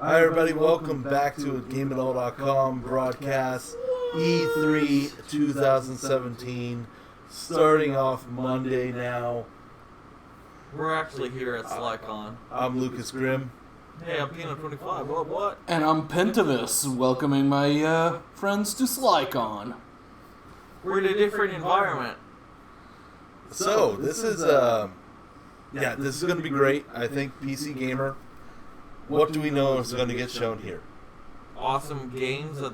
Hi everybody, welcome back to GameItAll.com broadcast E3 2017, starting off Monday now. We're actually here at SlyCon. I'm Lucas Grimm. Hey, I'm Pino25. What? And I'm Pentavis, welcoming my friends to SlyCon. We're in a different environment. So, this is this is going to be great. I think PC Gamer, what do we know is going to get shown here? Awesome games that,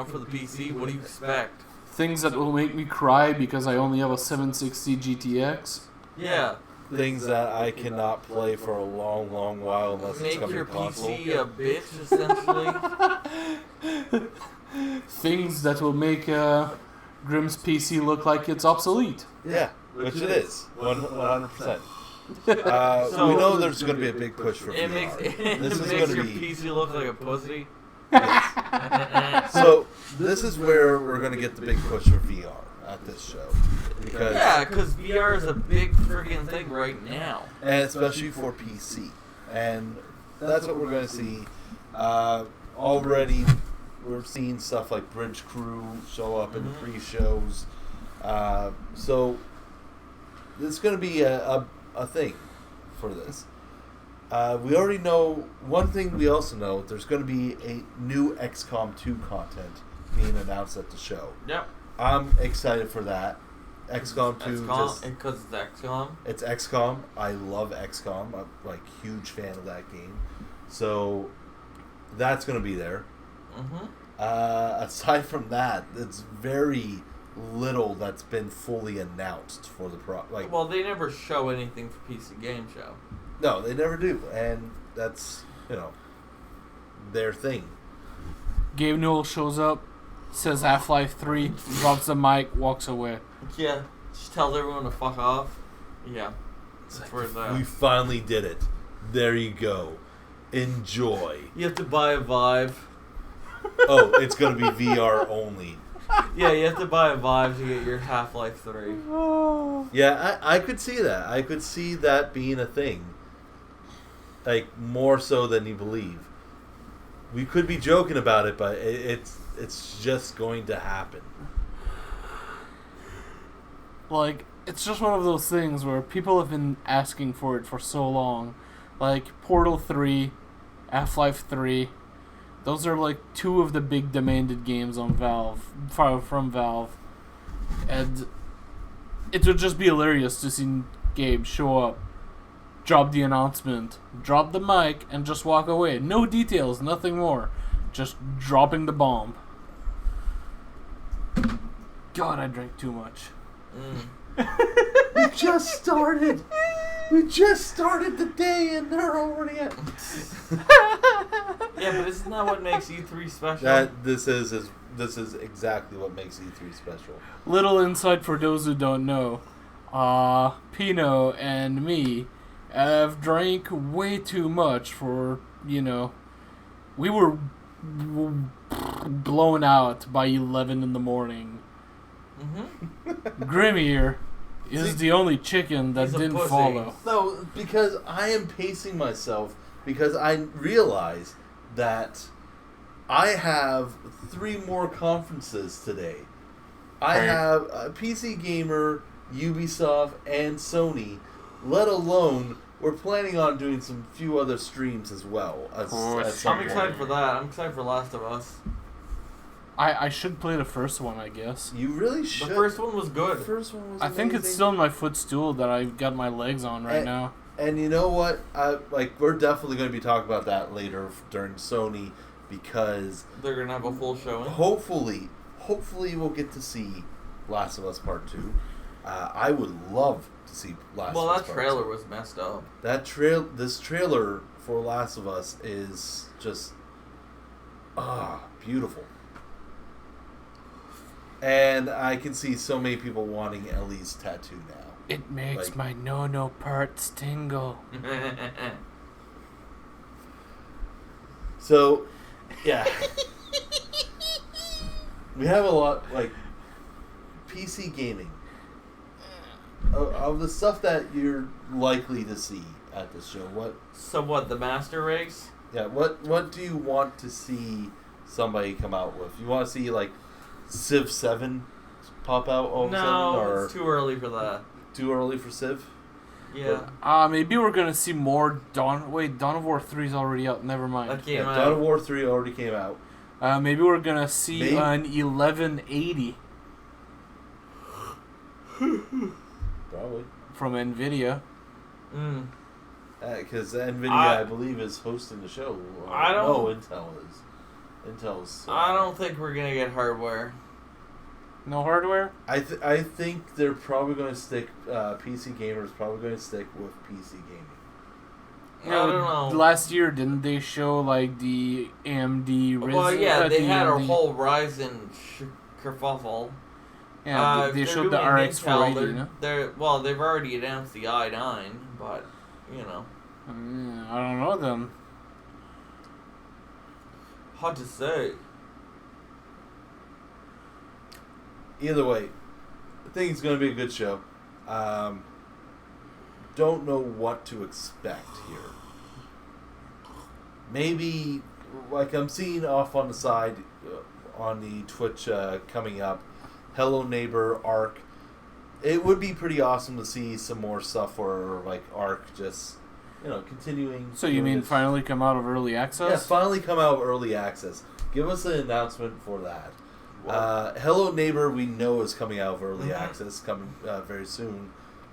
for the PC. What do you expect? Things that will make me cry because I only have a 760 GTX. Yeah. Things that I cannot play for a long, long while unless it's coming to console. Make your PC a bitch, essentially. Things that will make Grimm's PC look like it's obsolete. Yeah, which it is, 100%. We know there's going to be a big push for VR. It makes your PC look like a pussy. Yes. So this is where we're going to get the big push for VR at this show. Because VR is a big friggin' thing right now. And especially for PC. And that's what we're going to see. Already we're seeing stuff like Bridge Crew show up in the pre-shows. So it's going to be a thing for this. We already know, one thing we also know, there's going to be a new XCOM 2 content being announced at the show. Yep. I'm excited for that. XCOM 2 because it's XCOM. It's XCOM. I love XCOM. I'm like huge fan of that game. So that's going to be there. Aside from that, it's very little that's been fully announced for the Well, they never show anything for PC Game Show. No, they never do, and that's their thing. Gabe Newell shows up, says Half-Life 3, drops the mic, walks away. Yeah, just tells everyone to fuck off. Yeah, It's where it's like, at. we finally did it. There you go. Enjoy. You have to buy a Vive. Oh, it's going to be VR only. Yeah, you have to buy a Vive to get your Half-Life 3. Yeah, I could see that. I could see that being a thing. Like, more so than you believe. We could be joking about it, but it's just going to happen. Like, it's just one of those things where people have been asking for it for so long. Like, Portal 3, Half-Life 3... Those are like two of the big demanded games on from Valve. And it would just be hilarious to see Gabe show up, drop the announcement, drop the mic, and just walk away. No details, nothing more. Just dropping the bomb. God, I drank too much. We just started. We just started the day and they're already at... Yeah, but isn't that what makes E3 special? This is exactly what makes E3 special. Little insight for those who don't know. Pino and me have drank way too much for, we were blown out by 11 in the morning. Grim here is the only chicken that didn't follow. No, because I am pacing myself because I realize that I have 3 more conferences today. I have PC Gamer, Ubisoft, and Sony, let alone we're planning on doing some few other streams as well. I'm excited for that. I'm excited for Last of Us. I should play the first one, I guess. You really should. The first one was good. The first one was I think it's still in my footstool that I've got my legs on right now. And you know what? We're definitely going to be talking about that later during Sony because they're going to have a full showing. Hopefully we'll get to see Last of Us Part 2. I would love to see Last of Us Part 2. Well, that trailer was messed up. This trailer for Last of Us is just beautiful. And I can see so many people wanting Ellie's tattoo now. It makes my no-no parts tingle. So, yeah. We have a lot, PC gaming. Of the stuff that you're likely to see at this show, what? So what, the Master Race? Yeah, what do you want to see somebody come out with? You want to see like Civ 7 pop out all of a sudden, or it's too early for that. too early for Civ? Yeah. Maybe we're gonna see more Dawn of War 3 is already out. Never mind. That came Yeah, out. Dawn of War 3 already came out. Maybe we're gonna see Maybe. an 1180 Probably. from Nvidia. Because NVIDIA, I believe, is hosting the show. I don't- No, Intel is. Intel's. I don't think we're gonna get hardware. No hardware. I think they're probably going to stick. PC gamers probably going to stick with PC gaming. You I don't know. Last year, didn't they show like the AMD Ryzen? Well, yeah, they had a AMD whole Ryzen kerfuffle. Yeah, they they're showed the doing RX Intel, 480. No? they've already announced the i9, but you know, I don't know then. hard to say. Either way, I think it's going to be a good show. Don't know what to expect here. Maybe, like I'm seeing off on the side on the Twitch coming up, Hello Neighbor Arc. It would be pretty awesome to see some more stuff for like Arc just, continuing. So you mean its- finally come out of early access? Yeah, finally come out early access. Give us an announcement for that. Hello Neighbor, we know is coming out of early access, coming very soon.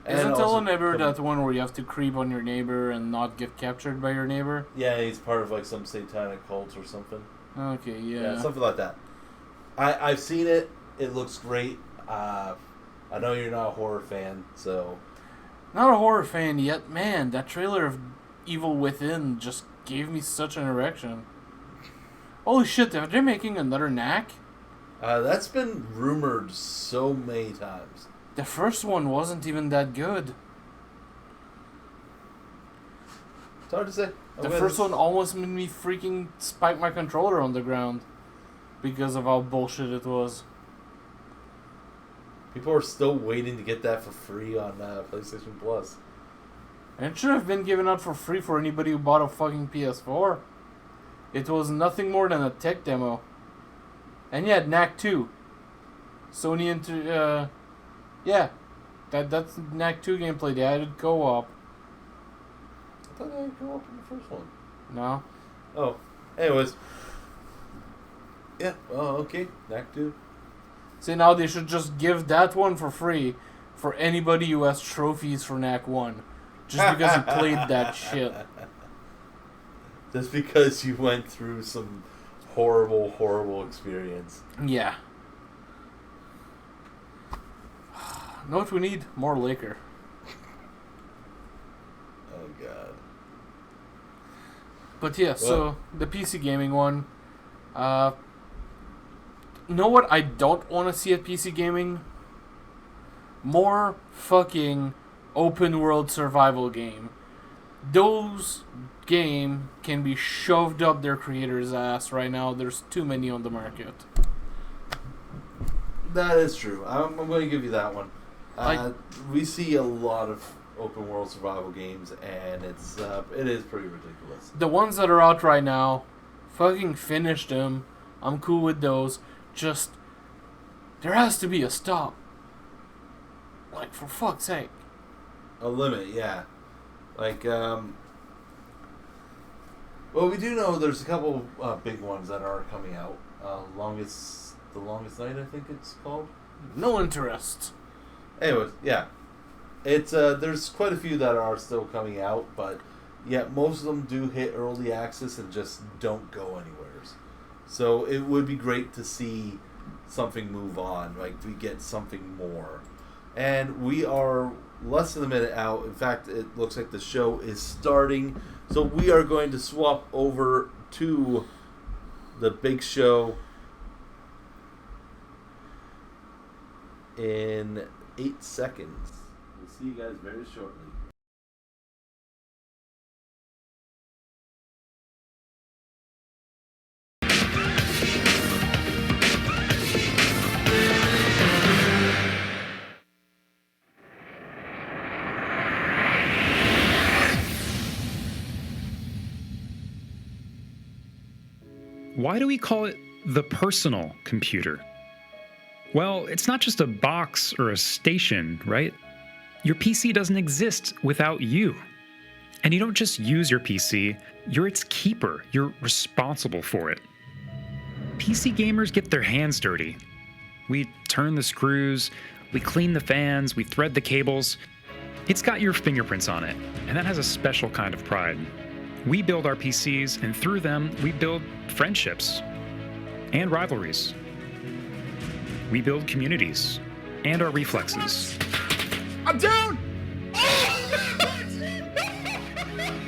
Isn't also Hello Neighbor coming- that one where you have to creep on your neighbor and not get captured by your neighbor? Yeah, he's part of like some satanic cult or something. Okay, Yeah, something like that. I've seen it. It looks great. I know you're not a horror fan, so Not a horror fan yet. Man, that trailer of Evil Within just gave me such an erection. Holy shit, are they making another Knack? that's been rumored so many times. The first one wasn't even that good. It's hard to say. The first one almost made me freaking spike my controller on the ground because of how bullshit it was. People are still waiting to get that for free on PlayStation Plus. And it should have been given out for free for anybody who bought a fucking PS4. It was nothing more than a tech demo. And yeah, Knack 2. Sony yeah. That's Knack 2 gameplay. They added co-op. I thought they go up in the first one. No. Oh, anyways. Yeah, okay. Knack 2. See, now they should just give that one for free for anybody who has trophies for Knack 1. Just because you played that shit. Just because you went through some horrible, horrible experience. Yeah. Know what we need? More liquor. Oh, God. But yeah, so the PC gaming one. Know what I don't want to see at PC gaming? More fucking open world survival game. Those game can be shoved up their creator's ass right now. There's too many on the market. That is true. I'm going to give you that one. Like- We see a lot of open world survival games, and it is pretty ridiculous. The ones that are out right now, fucking finish them. I'm cool with those. Just, there has to be a stop. Like, for fuck's sake. A limit, yeah. Like, well, we do know there's a couple big ones that are coming out. The Longest Night, I think it's called. No interest. Anyways, yeah. It's there's quite a few that are still coming out, but yeah, most of them do hit early access and just don't go anywhere. So it would be great to see something move on, like we get something more. And we are less than a minute out. In fact, it looks like the show is starting. So we are going to swap over to the big show in 8 seconds. We'll see you guys very shortly. Why do we call it the personal computer? Well, it's not just a box or a station, right? Your PC doesn't exist without you. And you don't just use your PC, you're its keeper. You're responsible for it. PC gamers get their hands dirty. We turn the screws, we clean the fans, we thread the cables. It's got your fingerprints on it, and that has a special kind of pride. We build our PCs, and through them, we build friendships and rivalries. We build communities and our reflexes. I'm down!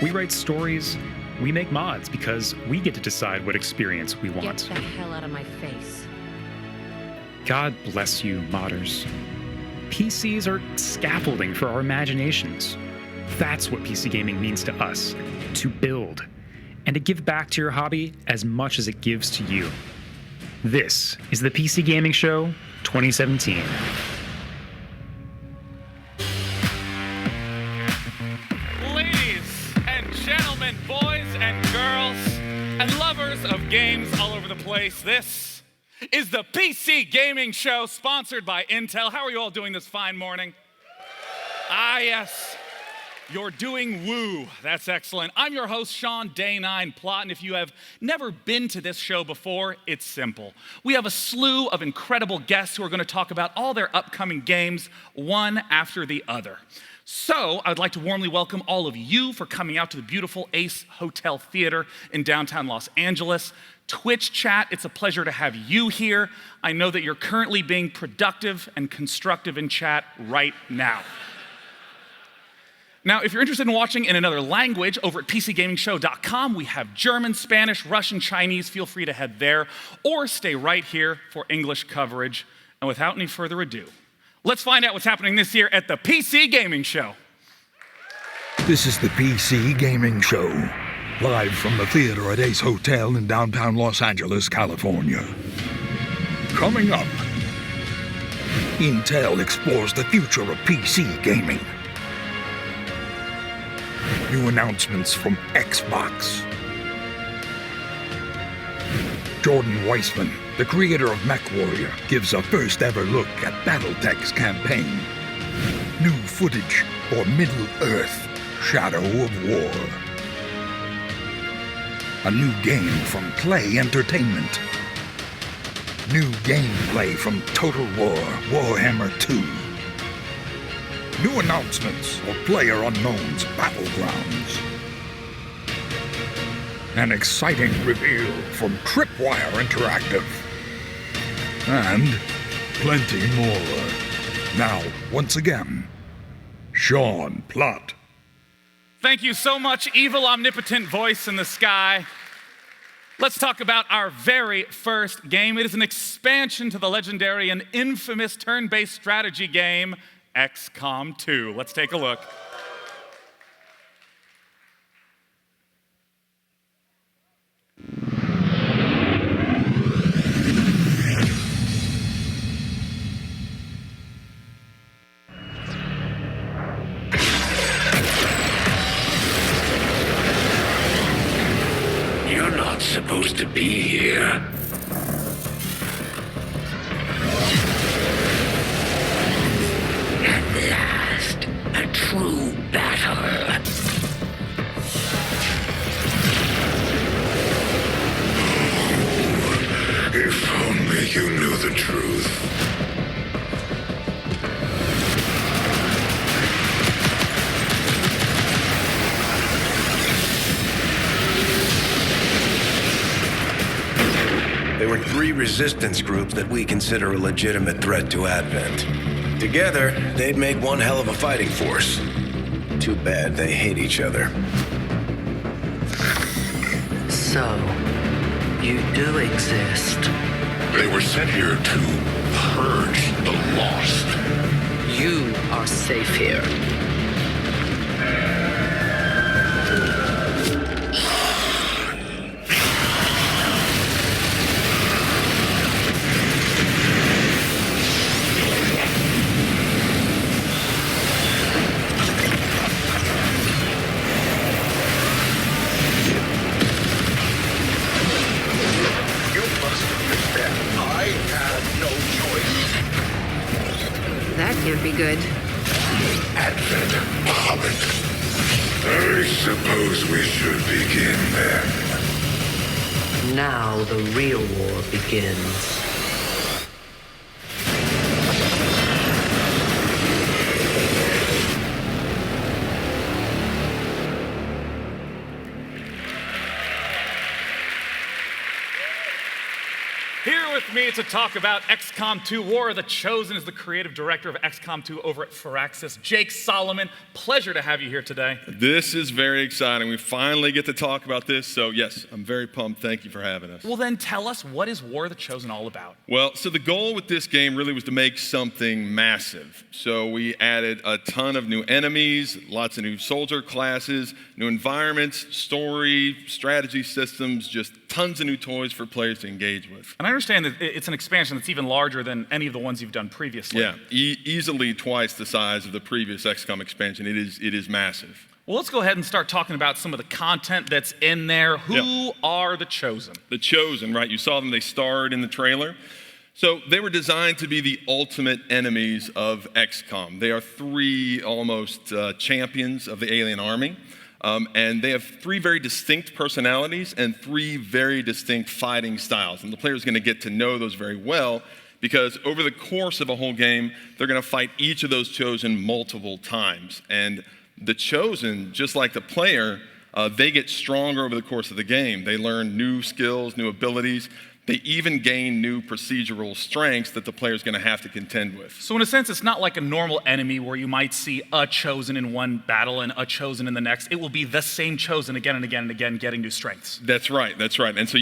We write stories, we make mods because we get to decide what experience we Get want. the hell out of my face. God bless you, modders. PCs are scaffolding for our imaginations. That's what PC gaming means to us, to build, and to give back to your hobby as much as it gives to you. This is the PC Gaming Show 2017. Ladies and gentlemen, boys and girls, and lovers of games all over the place, this is the PC Gaming Show sponsored by Intel. How are you all doing this fine morning? Ah, yes. You're doing woo. That's excellent. I'm your host, Sean Day9 Plot, and if you have never been to this show before, it's simple. We have a slew of incredible guests who are going to talk about all their upcoming games, one after the other. So, I'd like to warmly welcome all of you for coming out to the beautiful Ace Hotel Theater in downtown Los Angeles. Twitch chat, it's a pleasure to have you here. I know that you're currently being productive and constructive in chat right now. Now, if you're interested in watching in another language, over at PCGamingShow.com, we have German, Spanish, Russian, Chinese. Feel free to head there, or stay right here for English coverage. And without any further ado, let's find out what's happening this year at the PC Gaming Show. This is the PC Gaming Show, live from the theater at Ace Hotel in downtown Los Angeles, California. Coming up, Intel explores the future of PC gaming. New announcements from Xbox. Jordan Weissman, the creator of MechWarrior, gives a first-ever look at BattleTech's campaign. New footage for Middle-earth: Shadow of War. A new game from Play Entertainment. New gameplay from Total War Warhammer 2. New announcements of PlayerUnknown's Battlegrounds. An exciting reveal from Tripwire Interactive. And plenty more. Now, once again, Sean Plott. Thank you so much, evil omnipotent voice in the sky. Let's talk about our very first game. It is an expansion to the legendary and infamous turn-based strategy game, XCOM 2. Let's take a look. You're not supposed to be here. At last, a true battle. If only you knew the truth. There were 3 resistance groups that we consider a legitimate threat to Advent. Together, they'd make one hell of a fighting force. Too bad they hate each other. So, you do exist. They were sent here to purge the lost. You are safe here. would be good. Advent Hobbit. I suppose we should begin then. Now the real war begins. Here with me to talk about XCOM 2 War of the Chosen is the creative director of XCOM 2 over at Firaxis, Jake Solomon. Pleasure to have you here today. This is very exciting. We finally get to talk about this. So yes, I'm very pumped. Thank you for having us. Well then tell us, what is War of the Chosen all about? Well, so the goal with this game really was to make something massive. So we added a ton of new enemies, lots of new soldier classes, new environments, story, strategy systems, just tons of new toys for players to engage with. And I understand that it's an expansion that's even larger than any of the ones you've done previously. Yeah, easily twice the size of the previous XCOM expansion. It is massive. Well, let's go ahead and start talking about some of the content that's in there. Who are the Chosen? The Chosen, right? You saw them, they starred in the trailer. So they were designed to be the ultimate enemies of XCOM. They are three almost champions of the alien army. And they have three very distinct personalities and three very distinct fighting styles. And the player is going to get to know those very well because over the course of a whole game, they're going to fight each of those Chosen multiple times. And the Chosen, just like the player, they get stronger over the course of the game. They learn new skills, new abilities. They even gain new procedural strengths that the player is going to have to contend with. So in a sense, it's not like a normal enemy where you might see a Chosen in one battle and a Chosen in the next. It will be the same Chosen again and again and again, getting new strengths. That's right. And so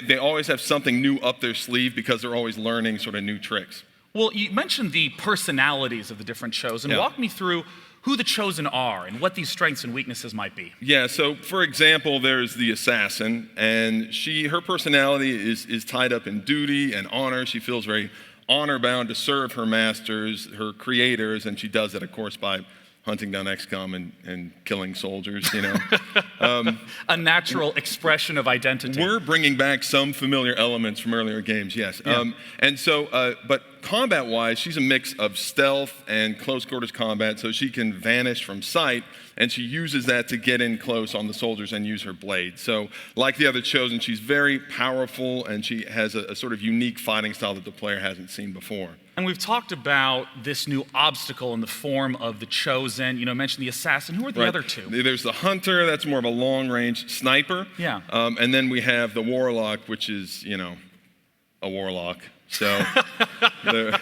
they always have something new up their sleeve because they're always learning sort of new tricks. Well, you mentioned the personalities of the different Chosen. Yeah. Walk me through who the Chosen are and what these strengths and weaknesses might be. Yeah, so for example, there's the assassin, and her personality is tied up in duty and honor. She feels very honor-bound to serve her masters, her creators, and she does that, of course, by hunting down XCOM and killing soldiers, you know. A natural expression of identity. We're bringing back some familiar elements from earlier games, yes. Yeah. But combat-wise, she's a mix of stealth and close-quarters combat, so she can vanish from sight, and she uses that to get in close on the soldiers and use her blade. So, like the other Chosen, she's very powerful, and she has a sort of unique fighting style that the player hasn't seen before. And we've talked about this new obstacle in the form of the Chosen. You know, mentioned the assassin. Who are the other two? There's the hunter, that's more of a long-range sniper. Yeah. And then we have the warlock, which is, you know, a warlock. So, doesn't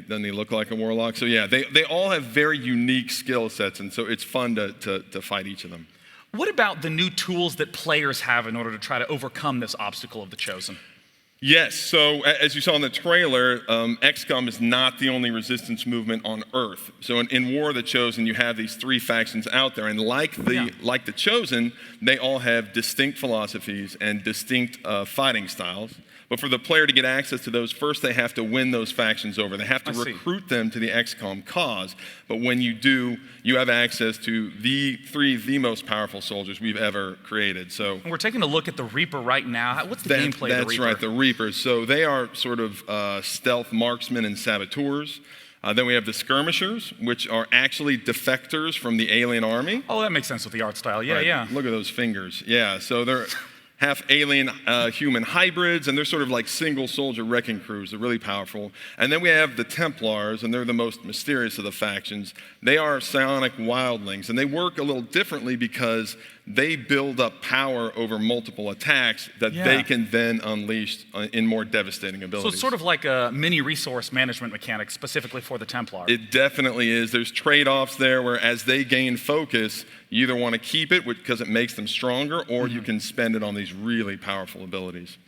he look like a warlock? So yeah, they all have very unique skill sets, and so it's fun to fight each of them. What about the new tools that players have in order to try to overcome this obstacle of the Chosen? Yes, so as you saw in the trailer, XCOM is not the only resistance movement on Earth. So in War of the Chosen, you have these three factions out there, and like the Chosen, they all have distinct philosophies and distinct fighting styles. But for the player to get access to those, first they have to win those factions over. They have to recruit them to the XCOM cause. But when you do, you have access to the most powerful soldiers we've ever created. So and we're taking a look at the Reaper right now. What's the gameplay of the Reaper? That's right, the Reapers. So they are sort of stealth marksmen and saboteurs. Then we have the Skirmishers, which are actually defectors from the alien army. Oh, that makes sense with the art style. Yeah, yeah. Look at those fingers. Yeah, so they're half alien human hybrids, and they're sort of like single soldier wrecking crews. They're really powerful. And then we have the Templars, and they're the most mysterious of the factions. They are psionic wildlings, and they work a little differently because they build up power over multiple attacks that they can then unleash in more devastating abilities. So it's sort of like a mini resource management mechanic specifically for the Templar. It definitely is. There's trade-offs there where as they gain focus, you either want to keep it because it makes them stronger, or you can spend it on these really powerful abilities.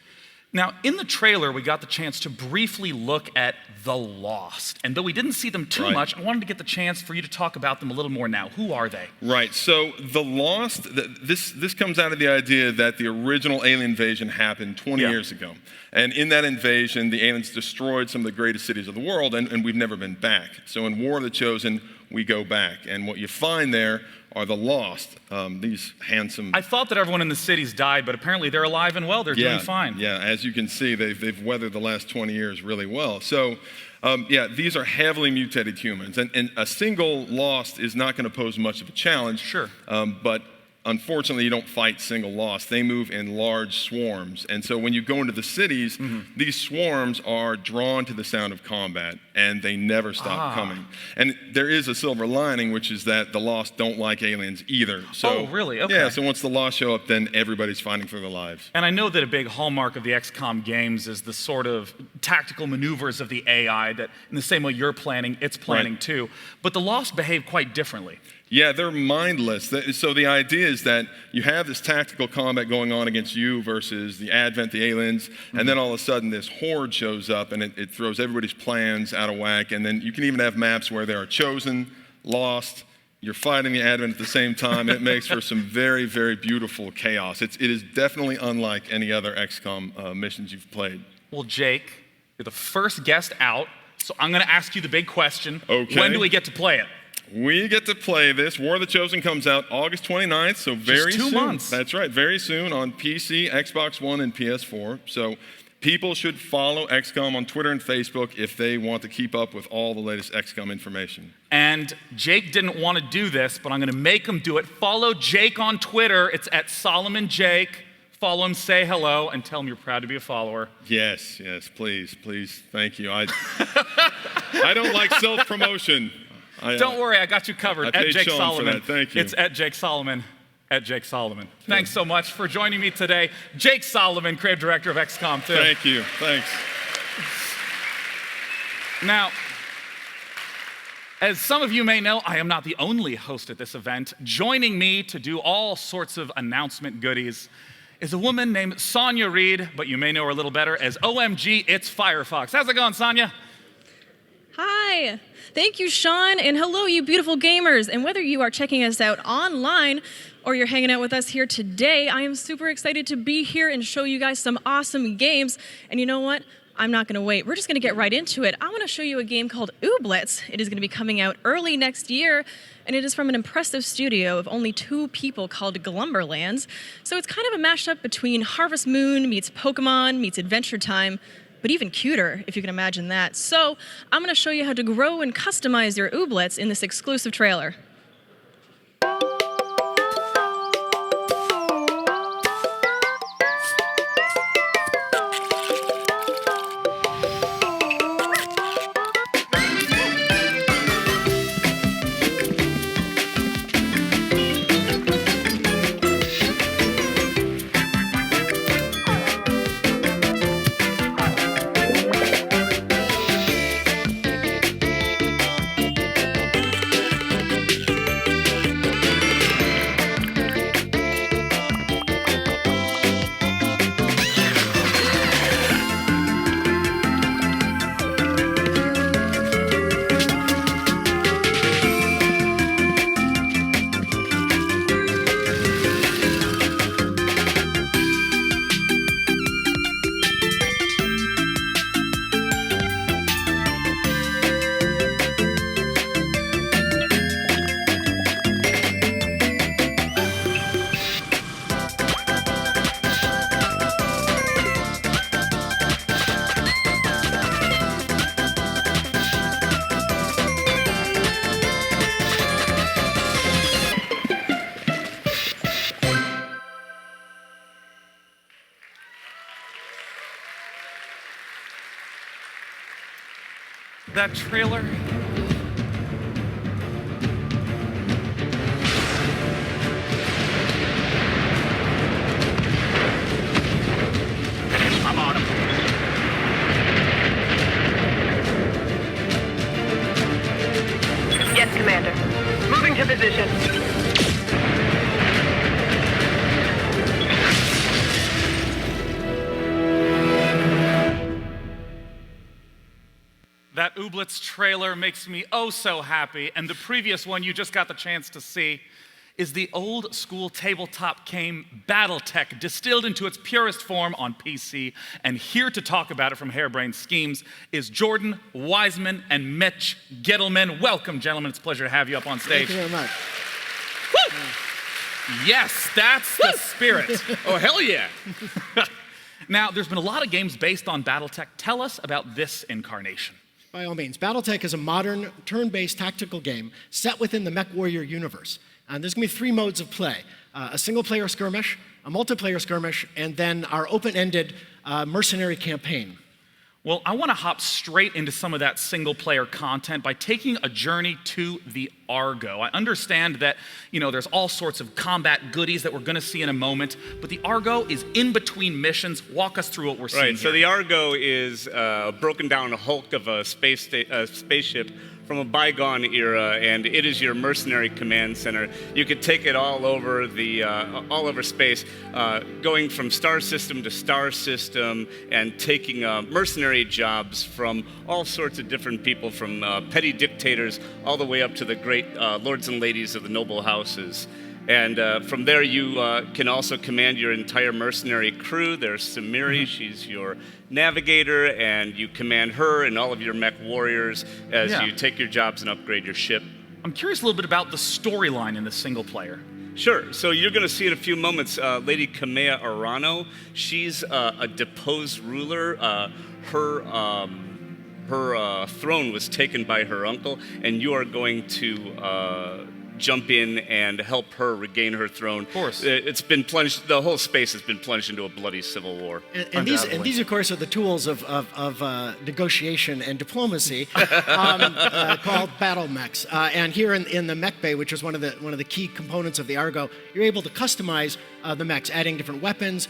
Now, in the trailer, we got the chance to briefly look at the Lost. And though we didn't see them too much, I wanted to get the chance for you to talk about them a little more now. Who are they? Right. So the Lost, this comes out of the idea that the original alien invasion happened 20 years ago. And in that invasion, the aliens destroyed some of the greatest cities of the world, and we've never been back. So in War of the Chosen, we go back. And what you find there are the lost, these handsome... I thought that everyone in the cities died, but apparently they're alive and well. They're doing fine. Yeah, as you can see, they've weathered the last 20 years really well. So, these are heavily mutated humans. And a single lost is not going to pose much of a challenge. Sure. But unfortunately, you don't fight single lost. They move in large swarms. And so when you go into the cities, these swarms are drawn to the sound of combat, and they never stop coming. And there is a silver lining, which is that the lost don't like aliens either. So, oh, really? Okay. Yeah, so once the lost show up, then everybody's fighting for their lives. And I know that a big hallmark of the XCOM games is the sort of tactical maneuvers of the AI that, in the same way you're planning, it's planning too. But the lost behave quite differently. Yeah, they're mindless. So the idea is that you have this tactical combat going on against you versus the Advent, the aliens, and then all of a sudden this horde shows up and it throws everybody's plans out of whack. And then you can even have maps where there are chosen, lost, you're fighting the Advent at the same time. It makes for some very, very beautiful chaos. It is definitely unlike any other XCOM missions you've played. Well, Jake, you're the first guest out, so I'm going to ask you the big question. Okay. When do we get to play it? We get to play this. War of the Chosen comes out August 29th, so very soon. Just 2 months. That's right, very soon on PC, Xbox One, and PS4. So people should follow XCOM on Twitter and Facebook if they want to keep up with all the latest XCOM information. And Jake didn't want to do this, but I'm going to make him do it. Follow Jake on Twitter. It's at Solomon Jake. Follow him, say hello, and tell him you're proud to be a follower. Yes, please. Thank you. I don't like self-promotion. Don't worry, I got you covered. I at paid Jake Sean Solomon. for that. Thank you. It's at Jake Solomon. At Jake Solomon. Thanks so much for joining me today. Jake Solomon, creative director of XCOM 2. Thank you. Thanks. Now, as some of you may know, I am not the only host at this event. Joining me to do all sorts of announcement goodies is a woman named Sonia Reed, but you may know her a little better as OMG, It's Firefox. How's it going, Sonia? Hi. Thank you, Sean, and hello, you beautiful gamers. And whether you are checking us out online or you're hanging out with us here today, I am super excited to be here and show you guys some awesome games. And you know what? I'm not going to wait. We're just going to get right into it. I want to show you a game called Ooblets. It is going to be coming out early next year, and it is from an impressive studio of only 2 people called Glumberlands. So it's kind of a mashup between Harvest Moon meets Pokemon meets Adventure Time, but even cuter, if you can imagine that. So I'm going to show you how to grow and customize your Ooblets in this exclusive trailer. That trailer. I'm on him. Yes, Commander. Moving to position. That Ooblets trailer makes me oh so happy, and the previous one you just got the chance to see is the old school tabletop game Battletech, distilled into its purest form on PC. And here to talk about it from Harebrained Schemes is Jordan Wiseman and Mitch Gittleman. Welcome, gentlemen. It's a pleasure to have you up on stage. Thank you very much. Woo! Yes, that's the spirit. Oh, hell yeah. Now, there's been a lot of games based on Battletech. Tell us about this incarnation. By all means, Battletech is a modern, turn-based tactical game set within the MechWarrior universe. There's going to be 3 modes of play: a single-player skirmish, a multiplayer skirmish, and then our open-ended mercenary campaign. Well, I want to hop straight into some of that single-player content by taking a journey to the Argo. I understand that, there's all sorts of combat goodies that we're going to see in a moment, but the Argo is in between missions. Walk us through what we're seeing Right, here. so the Argo is a broken down hulk of a spaceship from a bygone era, and it is your mercenary command center. You could take it all over all over space, going from star system to star system, and taking mercenary jobs from all sorts of different people, from petty dictators all the way up to the great lords and ladies of the noble houses. And from there, you can also command your entire mercenary crew. There's Samiri, she's your navigator, and you command her and all of your mech warriors as you take your jobs and upgrade your ship. I'm curious a little bit about the storyline in the single player. Sure. So you're going to see in a few moments Lady Kamea Arano. She's a deposed ruler. Her throne was taken by her uncle, and you are going to jump in and help her regain her throne. Of course. It's been plunged, the whole space has been plunged into a bloody civil war. And these, of course, are the tools of negotiation and diplomacy called battle mechs. And here in the mech bay, which is one of the key components of the Argo, you're able to customize the mechs, adding different weapons,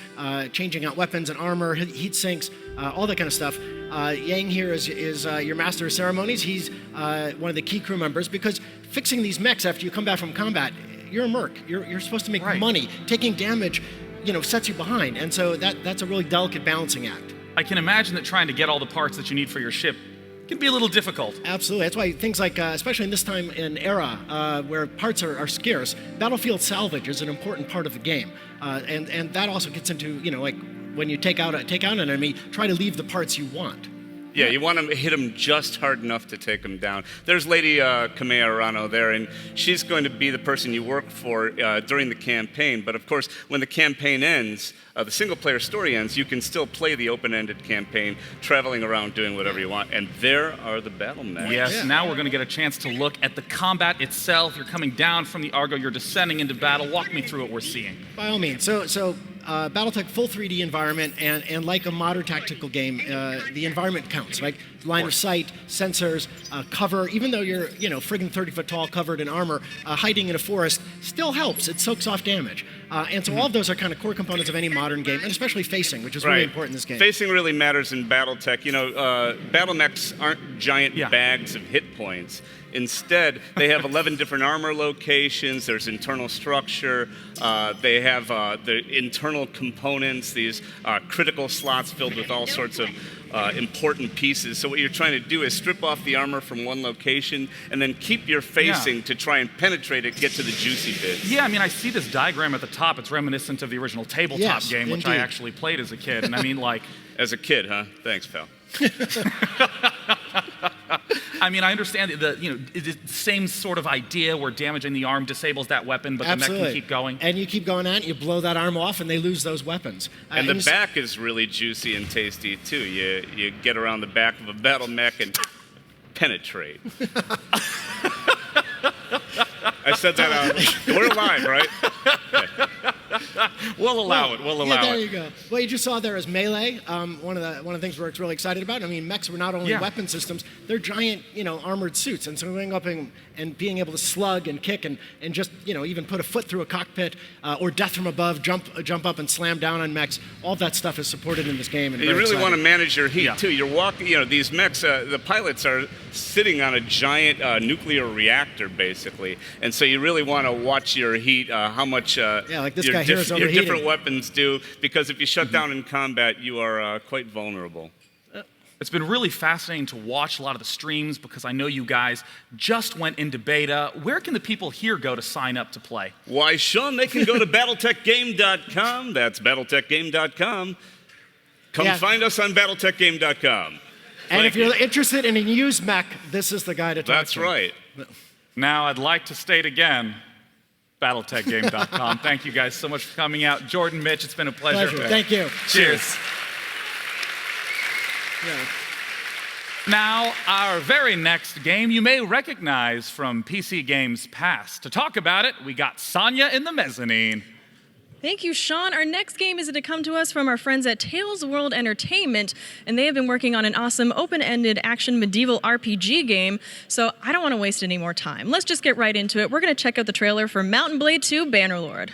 changing out weapons and armor, heat sinks, all that kind of stuff. Yang here is your master of ceremonies. He's one of the key crew members, because fixing these mechs after you come back from combat, you're a merc. You're supposed to make money. Taking damage, sets you behind, and so that's a really delicate balancing act. I can imagine that trying to get all the parts that you need for your ship can be a little difficult. Absolutely. That's why things like, especially in this time and era where parts are scarce, battlefield salvage is an important part of the game, and that also gets into like when you take out an enemy, try to leave the parts you want. Yeah, you want to hit them just hard enough to take them down. There's Lady Kamea Arano there, and she's going to be the person you work for during the campaign. But of course, when the campaign ends, the single-player story ends, you can still play the open-ended campaign, traveling around doing whatever you want. And there are the battle mechs. Yes, now we're going to get a chance to look at the combat itself. You're coming down from the Argo, you're descending into battle. Walk me through what we're seeing. By all means. So Battletech full 3D environment, and like a modern tactical game, the environment counts, right? Line of sight, sensors, cover. Even though you're, friggin' 30-foot tall, covered in armor, hiding in a forest still helps. It soaks off damage. And so all of those are kind of core components of any modern game, and especially facing, which is really important in this game. Facing really matters in Battletech. Battle mechs aren't giant bags of hit points. Instead, they have 11 different armor locations. There's internal structure. They have the internal components, these critical slots filled with all sorts of important pieces. So what you're trying to do is strip off the armor from one location and then keep your facing to try and penetrate it, get to the juicy bits. Yeah, I see this diagram at the top. It's reminiscent of the original tabletop game, which I actually played as a kid. And As a kid, huh? Thanks, pal. I understand it's the same sort of idea where damaging the arm disables that weapon, but the mech can keep going. And you keep going at it, you blow that arm off, and they lose those weapons. And the back is really juicy and tasty, too. You get around the back of a battle mech and penetrate. I said that out. We're live, right? We'll allow it. We'll allow it. There you go. What you just saw there is melee. One of the things we're really excited about. Mechs were not only weapon systems; they're giant, armored suits. And so going up and being able to slug and kick and just even put a foot through a cockpit or death from above, jump up and slam down on mechs. All that stuff is supported in this game. And you really want to manage your heat too. You're walking. These mechs. The pilots are sitting on a giant nuclear reactor, basically, and so you really want to watch your heat. How much? Like this guy here is overheating. Your different weapons do, because if you shut down in combat, you are quite vulnerable. It's been really fascinating to watch a lot of the streams because I know you guys just went into beta. Where can the people here go to sign up to play? Why, Sean, they can go to battletechgame.com. That's battletechgame.com. Come find us on battletechgame.com. And if you're interested in a used mech, this is the guy to talk to. That's right. Now, I'd like to state again, battletechgame.com. Thank you guys so much for coming out. Jordan, Mitch, it's been a pleasure. Thank you. Cheers. Yeah. Now, our very next game you may recognize from PC Games past. To talk about it, we got Sonia in the mezzanine. Thank you, Sean. Our next game is to come to us from our friends at Tales World Entertainment, and they have been working on an awesome open-ended action medieval RPG game, so I don't want to waste any more time. Let's just get right into it. We're going to check out the trailer for Mountain Blade 2 Bannerlord.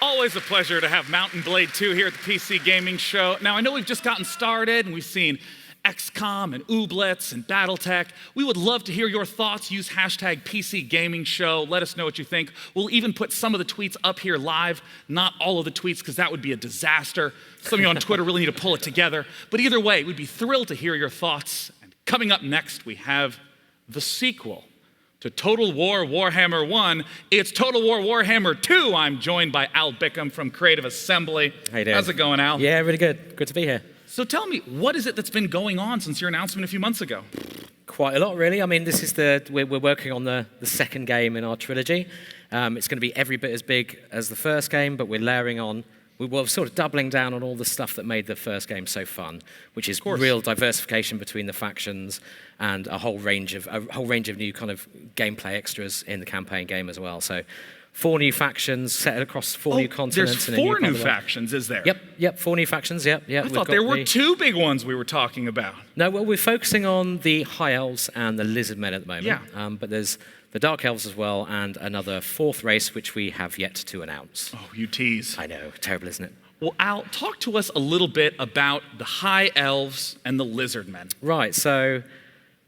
Always a pleasure to have Mountain Blade 2 here at the PC Gaming Show. Now, I know we've just gotten started and we've seen XCOM and Ooblets and Battletech. We would love to hear your thoughts. Use hashtag PC Gaming Show. Let us know what you think. We'll even put some of the tweets up here live. Not all of the tweets, because that would be a disaster. Some of you on Twitter really need to pull it together. But either way, we'd be thrilled to hear your thoughts. And coming up next, we have the sequel to Total War Warhammer 1. It's Total War Warhammer 2. I'm joined by Al Bickham from Creative Assembly. How you doing? How's it going, Al? Yeah, really good. Good to be here. So tell me, what is it that's been going on since your announcement a few months ago? Quite a lot, really. I mean, this is we're working on the second game in our trilogy. It's going to be every bit as big as the first game, but we're layering on. We're sort of doubling down on all the stuff that made the first game so fun, which is real diversification between the factions and a whole range of new kind of gameplay extras in the campaign game as well. So 4 new factions set across 4 new continents. There's 4 new factions, is there? Yep, 4 new factions, yep. I thought there were 2 big ones we were talking about. No, well, we're focusing on the High Elves and the Lizard Men at the moment. Yeah. But there's the Dark Elves as well, and another 4th race, which we have yet to announce. Oh, you tease. I know, terrible, isn't it? Well, Al, talk to us a little bit about the High Elves and the Lizard Men. Right, so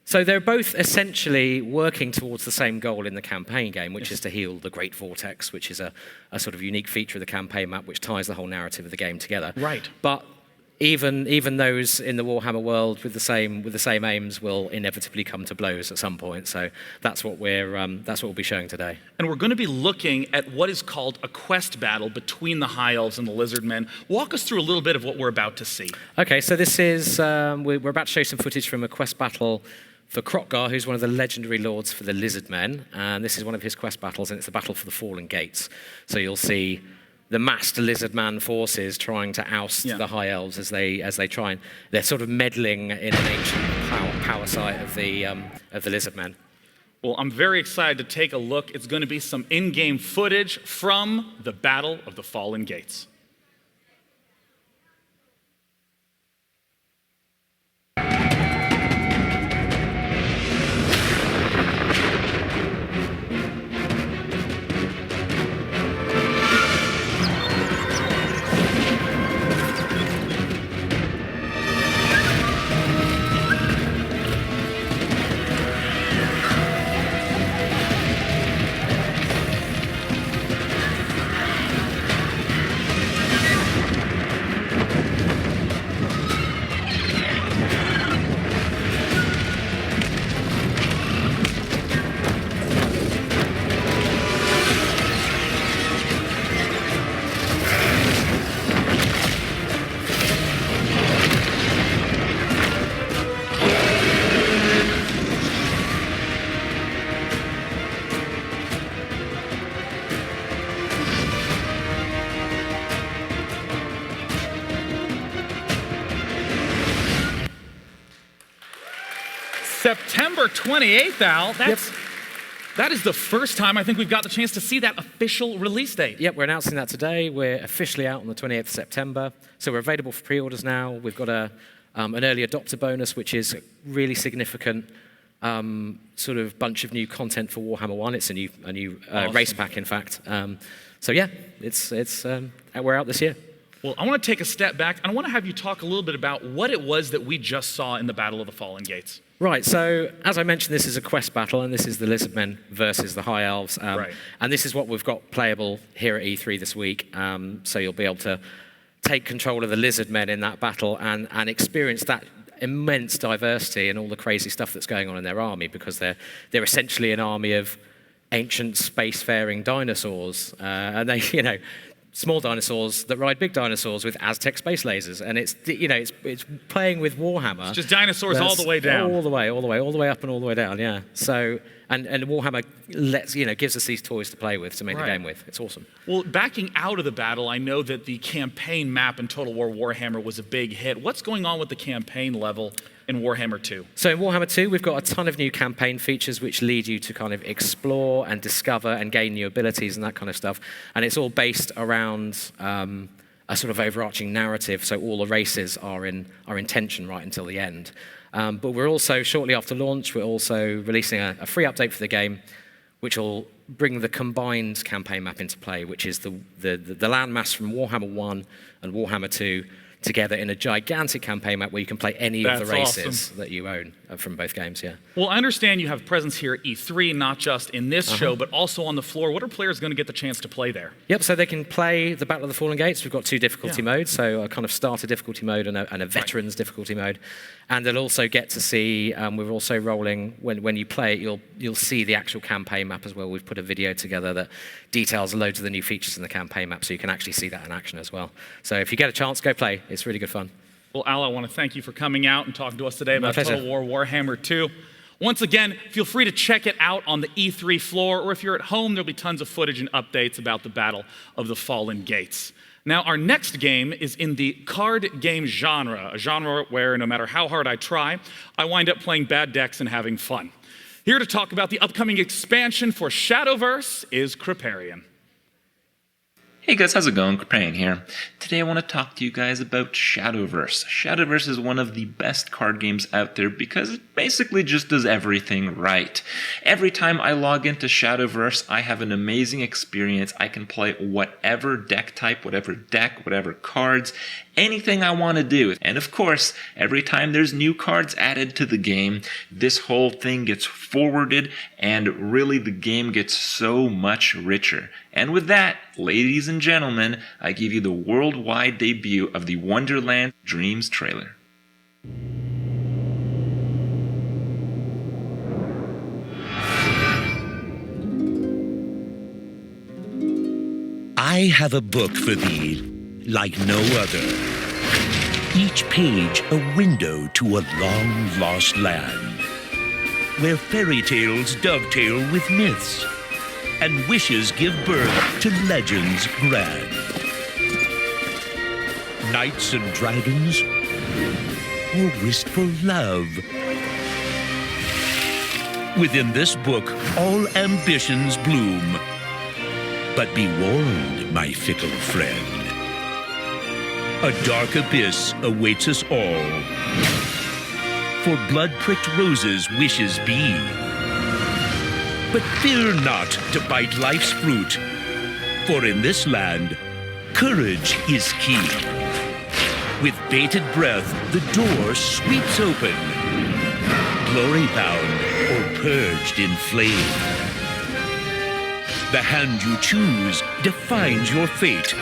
they're both essentially working towards the same goal in the campaign game, which is to heal the Great Vortex, which is a sort of unique feature of the campaign map, which ties the whole narrative of the game together. Right. But even those in the Warhammer world with the same aims will inevitably come to blows at some point. So that's what we'll be showing today. And we're going to be looking at what is called a quest battle between the High Elves and the Lizard Men. Walk us through a little bit of what we're about to see. Okay, so this is we're about to show some footage from a quest battle for Krokgar, who's one of the legendary lords for the Lizard Men, and this is one of his quest battles, and it's the battle for the Fallen Gates. So you'll see the massed Lizard Man forces trying to oust the High Elves as they try and they're sort of meddling in an ancient power site of the Lizard Men. Well, I'm very excited to take a look. It's going to be some in-game footage from the Battle of the Fallen Gates. September 28th, Al. That is the first time I think we've got the chance to see that official release date. Yep, we're announcing that today. We're officially out on the 28th of September. So we're available for pre-orders now. We've got an early adopter bonus, which is a really significant sort of bunch of new content for Warhammer 1. It's a new Awesome. race pack, in fact. So yeah, we're out this year. Well, I want to take a step back, and I want to have you talk a little bit about what it was that we just saw in the Battle of the Fallen Gates. Right, so as I mentioned, this is a quest battle, and this is the Lizardmen versus the High Elves. Right. And this is what we've got playable here at E3 this week. So you'll be able to take control of the Lizardmen in that battle and experience that immense diversity and all the crazy stuff that's going on in their army, because they're essentially an army of ancient spacefaring dinosaurs. And they, small dinosaurs that ride big dinosaurs with Aztec space lasers, and it's playing with Warhammer. It's just dinosaurs all the way down. All the way up and all the way down. Yeah. So and Warhammer gives us these toys to play with, to make the game with. It's awesome. Well, backing out of the battle, I know that the campaign map in Total War Warhammer was a big hit. What's going on with the campaign level in Warhammer 2? So in Warhammer 2, we've got a ton of new campaign features which lead you to kind of explore and discover and gain new abilities and that kind of stuff. And it's all based around a sort of overarching narrative, so all the races are in tension right until the end. But we're also, shortly after launch, we're also releasing a free update for the game, which will bring the combined campaign map into play, which is the landmass from Warhammer 1 and Warhammer 2 together in a gigantic campaign map where you can play any of the races that you own from both games, yeah. Well, I understand you have presence here at E3, not just in this show, but also on the floor. What are players going to get the chance to play there? Yep, so they can play the Battle of the Fallen Gates. We've got 2 difficulty modes, so a kind of starter difficulty mode and a veterans difficulty mode. And they'll also get to see, we're also rolling, when you play it, you'll see the actual campaign map as well. We've put a video together that details loads of the new features in the campaign map, so you can actually see that in action as well. So if you get a chance, go play. It's really good fun. Well, Al, I want to thank you for coming out and talking to us today about pleasure. Total War Warhammer 2. Once again, feel free to check it out on the E3 floor, or if you're at home, there'll be tons of footage and updates about the Battle of the Fallen Gates. Now, our next game is in the card game genre, a genre where no matter how hard I try, I wind up playing bad decks and having fun. Here to talk about the upcoming expansion for Shadowverse is Kriparian. Hey guys, how's it going? Kriparian here. Today I want to talk to you guys about Shadowverse. Shadowverse is one of the best card games out there because it basically just does everything right. Every time I log into Shadowverse, I have an amazing experience. I can play whatever deck type, whatever deck, whatever cards, anything I want to do. And of course, every time there's new cards added to the game, this whole thing gets forwarded and really the game gets so much richer. And with that, ladies and gentlemen, I give you the worldwide debut of the Wonderland Dreams trailer. I have a book for thee like no other. Each page a window to a long-lost land, where fairy tales dovetail with myths, and wishes give birth to legends grand. Knights and dragons, or wistful love. Within this book, all ambitions bloom. But be warned, my fickle friend. A dark abyss awaits us all. For blood-pricked roses wishes be. But fear not to bite life's fruit, for in this land, courage is key. With bated breath, the door sweeps open, glory-bound or purged in flame. The hand you choose defines your fate.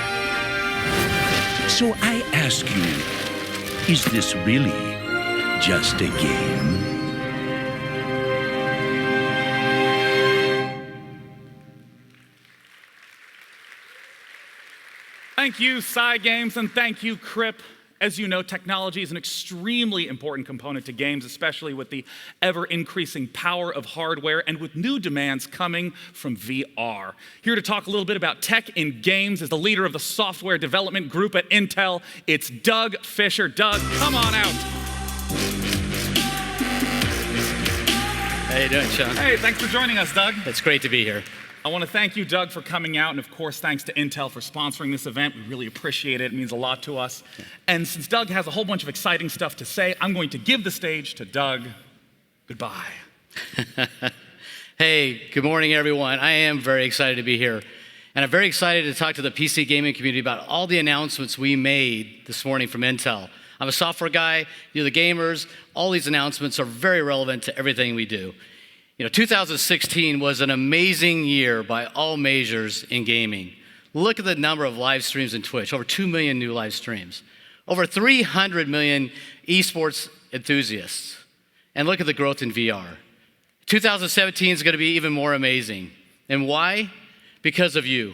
So I ask you, is this really just a game? Thank you, Cygames, and thank you, Krip. As you know, technology is an extremely important component to games, especially with the ever-increasing power of hardware and with new demands coming from VR. Here to talk a little bit about tech in games is the leader of the software development group at Intel. It's Doug Fisher. Doug, come on out. How you doing, Sean? Hey, thanks for joining us, Doug. It's great to be here. I want to thank you, Doug, for coming out, and of course, thanks to Intel for sponsoring this event. We really appreciate it. It means a lot to us. And since Doug has a whole bunch of exciting stuff to say, I'm going to give the stage to Doug. Goodbye. Hey, good morning, everyone. I am very excited to be here. And I'm very excited to talk to the PC gaming community about all the announcements we made this morning from Intel. I'm a software guy, you're the gamers. All these announcements are very relevant to everything we do. 2016 was an amazing year by all measures in gaming. Look at the number of live streams in Twitch, over 2 million new live streams, over 300 million esports enthusiasts, and look at the growth in VR. 2017 is going to be even more amazing. And why? Because of you.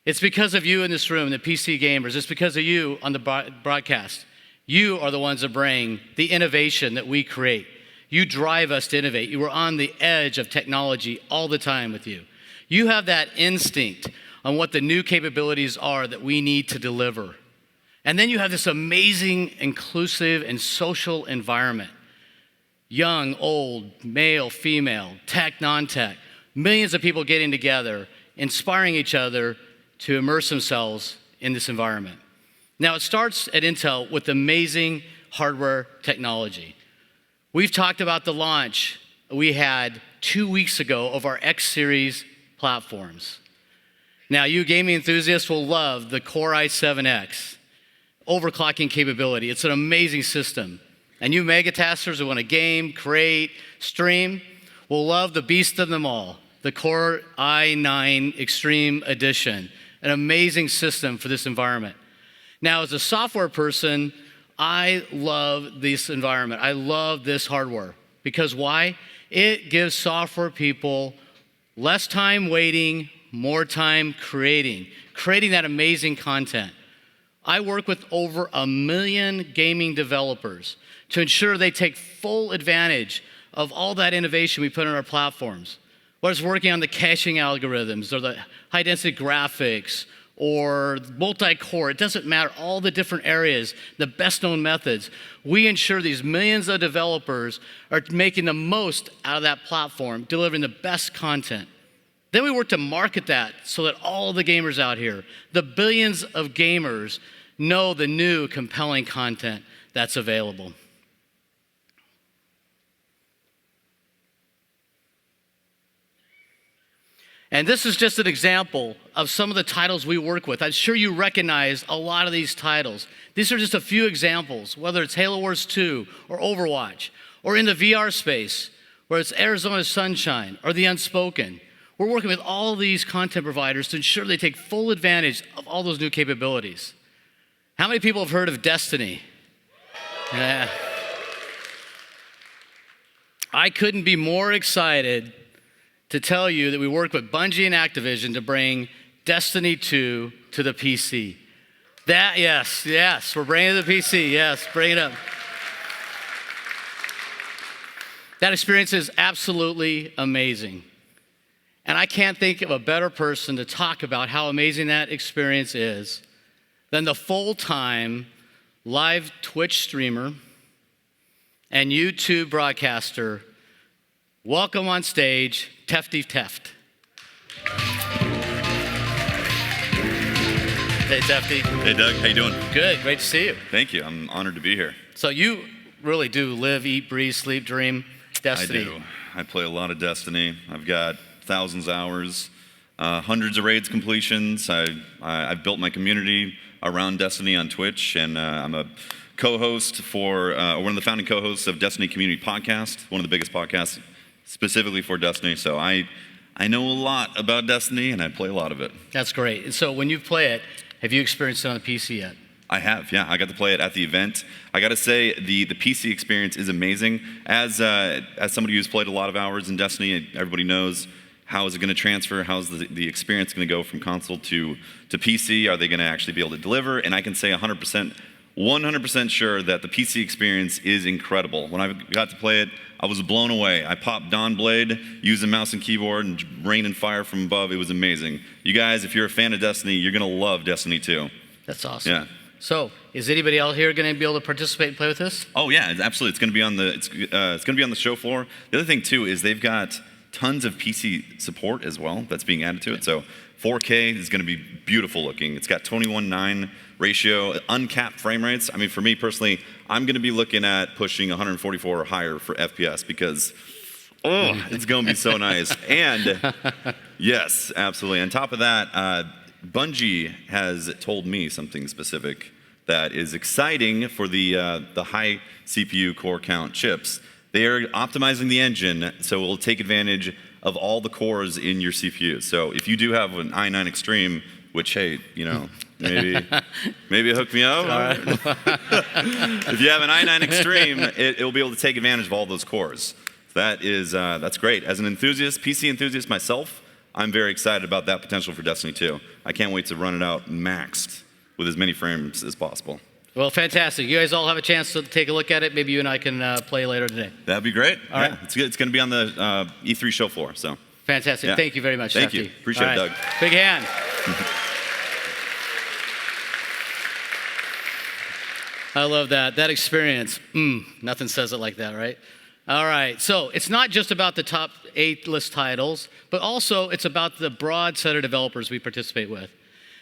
It's because of you in this room, the PC gamers. It's because of you on the broadcast. You are the ones that bring the innovation that we create. You drive us to innovate. You are on the edge of technology all the time with you. You have that instinct on what the new capabilities are that we need to deliver. And then you have this amazing, inclusive, and social environment. Young, old, male, female, tech, non-tech, millions of people getting together, inspiring each other to immerse themselves in this environment. Now, it starts at Intel with amazing hardware technology. We've talked about the launch we had 2 weeks ago of our X Series platforms. Now, you gaming enthusiasts will love the Core i7X overclocking capability. It's an amazing system. And you megatasters who want to game, create, stream will love the beast of them all, the Core i9 Extreme Edition, an amazing system for this environment. Now, as a software person, I love this environment. I love this hardware. Because why? It gives software people less time waiting, more time creating that amazing content. I work with over 1 million gaming developers to ensure they take full advantage of all that innovation we put on our platforms. Whether it's working on the caching algorithms or the high-density graphics or multi-core, it doesn't matter, all the different areas, the best-known methods. We ensure these millions of developers are making the most out of that platform, delivering the best content. Then we work to market that so that all the gamers out here, the billions of gamers, know the new compelling content that's available. And this is just an example of some of the titles we work with. I'm sure you recognize a lot of these titles. These are just a few examples, whether it's Halo Wars 2 or Overwatch, or in the VR space, where it's Arizona Sunshine or The Unspoken. We're working with all these content providers to ensure they take full advantage of all those new capabilities. How many people have heard of Destiny? Yeah. I couldn't be more excited to tell you that we work with Bungie and Activision to bring Destiny 2 to the PC. Yes, we're bringing it to the PC. Yes, bring it up. That experience is absolutely amazing. And I can't think of a better person to talk about how amazing that experience is than the full-time live Twitch streamer and YouTube broadcaster. Welcome on stage, Tefty Teft. Hey, Tefty. Hey, Doug. How you doing? Good. Great to see you. Thank you. I'm honored to be here. So you really do live, eat, breathe, sleep, dream Destiny. I do. I play a lot of Destiny. I've got thousands of hours, hundreds of raids completions. I've built my community around Destiny on Twitch, and I'm a co-host for one of the founding co-hosts of Destiny Community Podcast, one of the biggest podcasts specifically for Destiny. So I know a lot about Destiny, and I play a lot of it. That's great. And so when you play it, have you experienced it on the PC yet? I have, yeah. I got to play it at the event. I got to say, the PC experience is amazing. As somebody who's played a lot of hours in Destiny, everybody knows, how is it going to transfer? How's the experience going to go from console to PC? Are they going to actually be able to deliver? And I can say 100% sure that the PC experience is incredible. When I got to play it, I was blown away. I popped Dawnblade, using mouse and keyboard, and rain and fire from above. It was amazing. You guys, if you're a fan of Destiny, you're going to love Destiny 2. That's awesome. Yeah. So, is anybody out here going to be able to participate and play with this? Oh yeah, absolutely. It's going to be on the it's going to be on the show floor. The other thing too is they've got tons of PC support as well that's being added to it. So 4K is going to be beautiful looking. It's got 21:9 ratio, uncapped frame rates. I mean, for me personally, I'm going to be looking at pushing 144 or higher for FPS because it's going to be so nice. And yes, absolutely. On top of that, Bungie has told me something specific that is exciting for the high CPU core count chips. They are optimizing the engine so it will take advantage of all the cores in your CPU. So if you do have an i9 Extreme, which, hey, maybe hook me up. If you have an i9 Extreme, it will be able to take advantage of all those cores. That's great. As an enthusiast, PC enthusiast myself, I'm very excited about that potential for Destiny 2. I can't wait to run it out maxed with as many frames as possible. Well, fantastic. You guys all have a chance to take a look at it. Maybe you and I can play later today. That'd be great. All right. It's good. It's going to be on the E3 show floor. So fantastic. Yeah. Thank you very much. Thank you. Shefty. Appreciate it, All Doug. Big hand. I love that. That experience. Nothing says it like that, right? All right. So it's not just about the top 8 list titles, but also it's about the broad set of developers we participate with.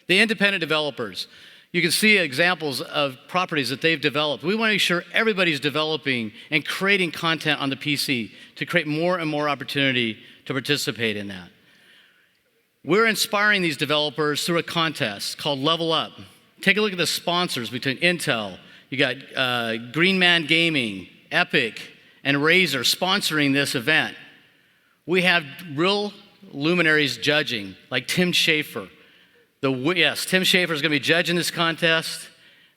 The independent developers. You can see examples of properties that they've developed. We want to make sure everybody's developing and creating content on the PC to create more and more opportunity to participate in that. We're inspiring these developers through a contest called Level Up. Take a look at the sponsors between Intel. You got Green Man Gaming, Epic, and Razer sponsoring this event. We have real luminaries judging, like Tim Schafer. Tim Schafer is going to be judging this contest.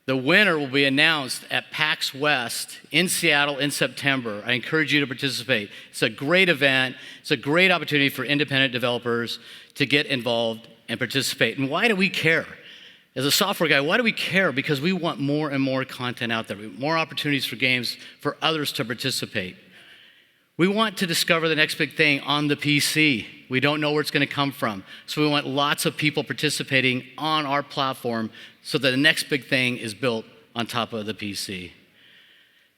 The winner will be announced at PAX West in Seattle in September. I encourage you to participate. It's a great event. It's a great opportunity for independent developers to get involved and participate. And why do we care? As a software guy, why do we care? Because we want more and more content out there, more opportunities for games for others to participate. We want to discover the next big thing on the PC. We don't know where it's going to come from. So we want lots of people participating on our platform so that the next big thing is built on top of the PC.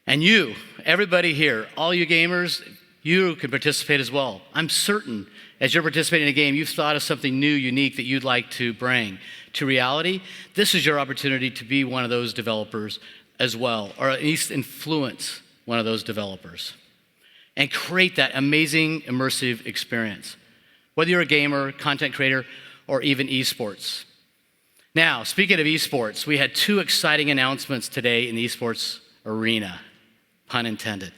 And you, everybody here, all you gamers, you can participate as well. I'm certain as you're participating in a game, you've thought of something new, unique that you'd like to bring to reality. This is your opportunity to be one of those developers as well, or at least influence one of those developers and create that amazing immersive experience, whether you're a gamer, content creator, or even esports. Now, speaking of esports, we had 2 exciting announcements today in the esports arena, pun intended,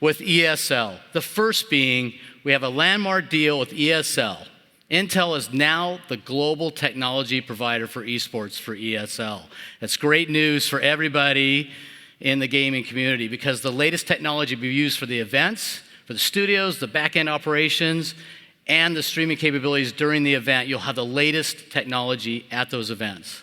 with ESL. The first being, we have a landmark deal with ESL. Intel is now the global technology provider for esports for ESL. That's great news for everybody in the gaming community because the latest technology will be used for the events, for the studios, the back-end operations, and the streaming capabilities during the event. You'll have the latest technology at those events.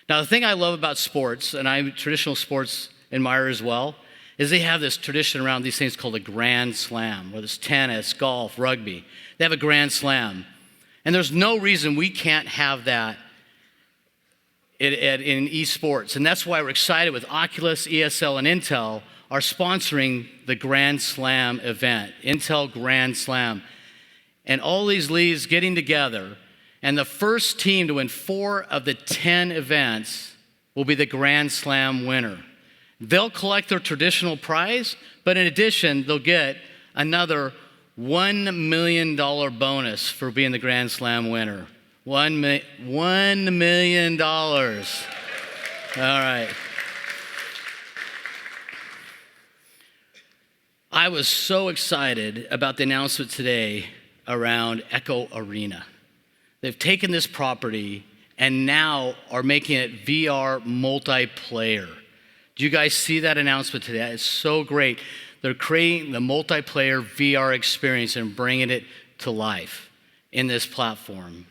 Now, the thing I love about sports, and I'm a traditional sports admirer as well, is they have this tradition around these things called a Grand Slam, whether it's tennis, golf, rugby. They have a Grand Slam. And there's no reason we can't have that in esports. And that's why we're excited with Oculus, ESL, and Intel are sponsoring the Grand Slam event, Intel Grand Slam. And all these leagues getting together, and the first team to win 4 of the 10 events will be the Grand Slam winner. They'll collect their traditional prize, but in addition, they'll get another $1 million bonus for being the Grand Slam winner. $1 million. All right. I was so excited about the announcement today around Echo Arena. They've taken this property and now are making it VR multiplayer. Do you guys see that announcement today? It's so great. They're creating the multiplayer VR experience and bringing it to life in this platform.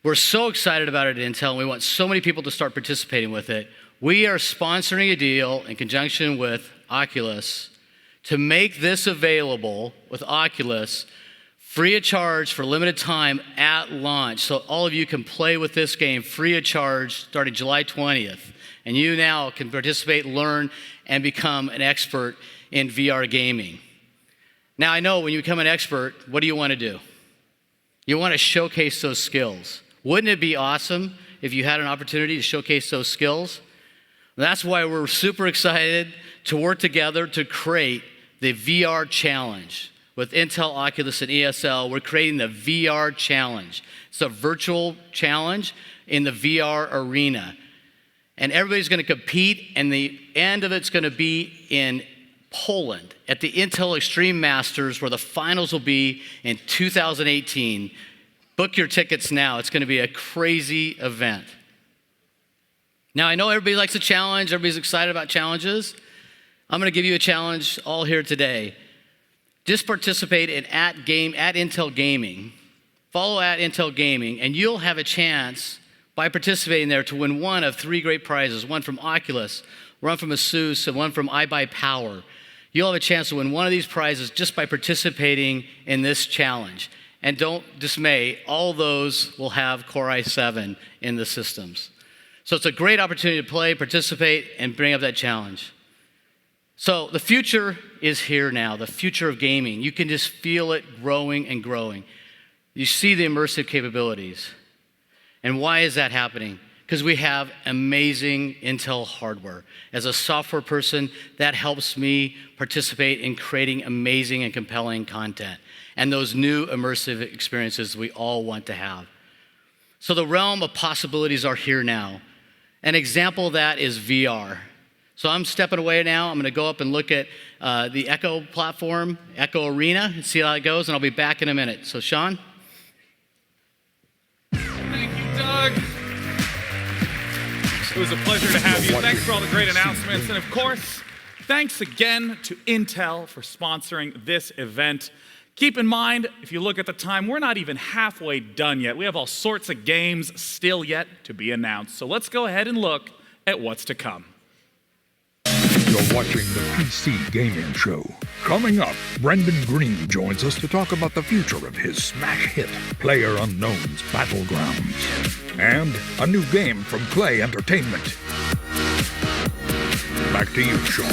We're so excited about it at Intel, and we want so many people to start participating with it. We are sponsoring a deal in conjunction with Oculus to make this available with Oculus free of charge for limited time at launch. So all of you can play with this game free of charge starting July 20th. And you now can participate, learn, and become an expert in VR gaming. Now, I know when you become an expert, what do you want to do? You want to showcase those skills. Wouldn't it be awesome if you had an opportunity to showcase those skills? That's why we're super excited to work together to create the VR Challenge. With Intel, Oculus, and ESL, we're creating the VR Challenge. It's a virtual challenge in the VR arena. And everybody's going to compete, and the end of it's going to be in Poland at the Intel Extreme Masters, where the finals will be in 2018. Book your tickets now. It's going to be a crazy event. Now, I know everybody likes a challenge. Everybody's excited about challenges. I'm going to give you a challenge all here today. Just participate in at Intel Gaming. Follow at Intel Gaming, and you'll have a chance by participating there to win one of 3 great prizes, one from Oculus, one from Asus, and one from iBuyPower. You'll have a chance to win one of these prizes just by participating in this challenge. And don't dismay, all those will have Core i7 in the systems. So it's a great opportunity to play, participate, and bring up that challenge. So the future is here now, the future of gaming. You can just feel it growing and growing. You see the immersive capabilities. And why is that happening? Because we have amazing Intel hardware. As a software person, that helps me participate in creating amazing and compelling content and those new immersive experiences we all want to have. So the realm of possibilities are here now. An example of that is VR. So I'm stepping away now. I'm going to go up and look at the Echo platform, Echo Arena, and see how it goes, and I'll be back in a minute. So Sean? Thank you, Doug. It was a pleasure to have you. Thanks for all the great announcements. And of course, thanks again to Intel for sponsoring this event. Keep in mind, if you look at the time, we're not even halfway done yet. We have all sorts of games still yet to be announced. So let's go ahead and look at what's to come. You're watching the PC Gaming Show. Coming up, Brendan Green joins us to talk about the future of his smash hit, PlayerUnknown's Battlegrounds. And a new game from Play Entertainment. Back to you, Sean.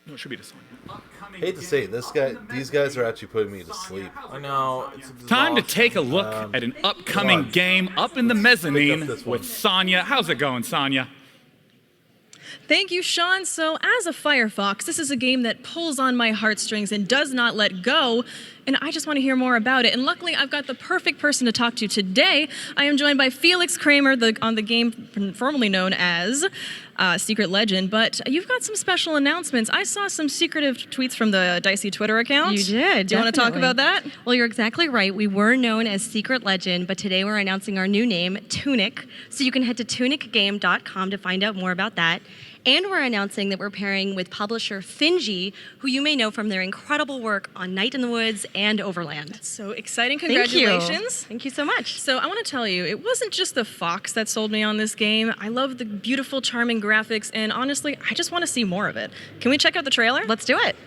No, it should be to Sonya. Hate to say it, these guys are actually putting me to sleep. I know. Time to take a look at an upcoming game up in the mezzanine with Sonya. How's it going, Sonya? Thank you, Sean. So, as a Firefox, this is a game that pulls on my heartstrings and does not let go, and I just want to hear more about it. And luckily, I've got the perfect person to talk to today. I am joined by Felix Kramer on the game formerly known as Secret Legend, but you've got some special announcements. I saw some secretive tweets from the Dicey Twitter account. You did. Do you want to talk about that? Well, you're exactly right. We were known as Secret Legend, but today we're announcing our new name, Tunic. So you can head to tunicgame.com to find out more about that. And we're announcing that we're pairing with publisher Finji, who you may know from their incredible work on Night in the Woods and Overland. So exciting. Congratulations. Thank you so much. So I want to tell you, it wasn't just the fox that sold me on this game. I love the beautiful, charming graphics, and honestly, I just want to see more of it. Can we check out the trailer? Let's do it.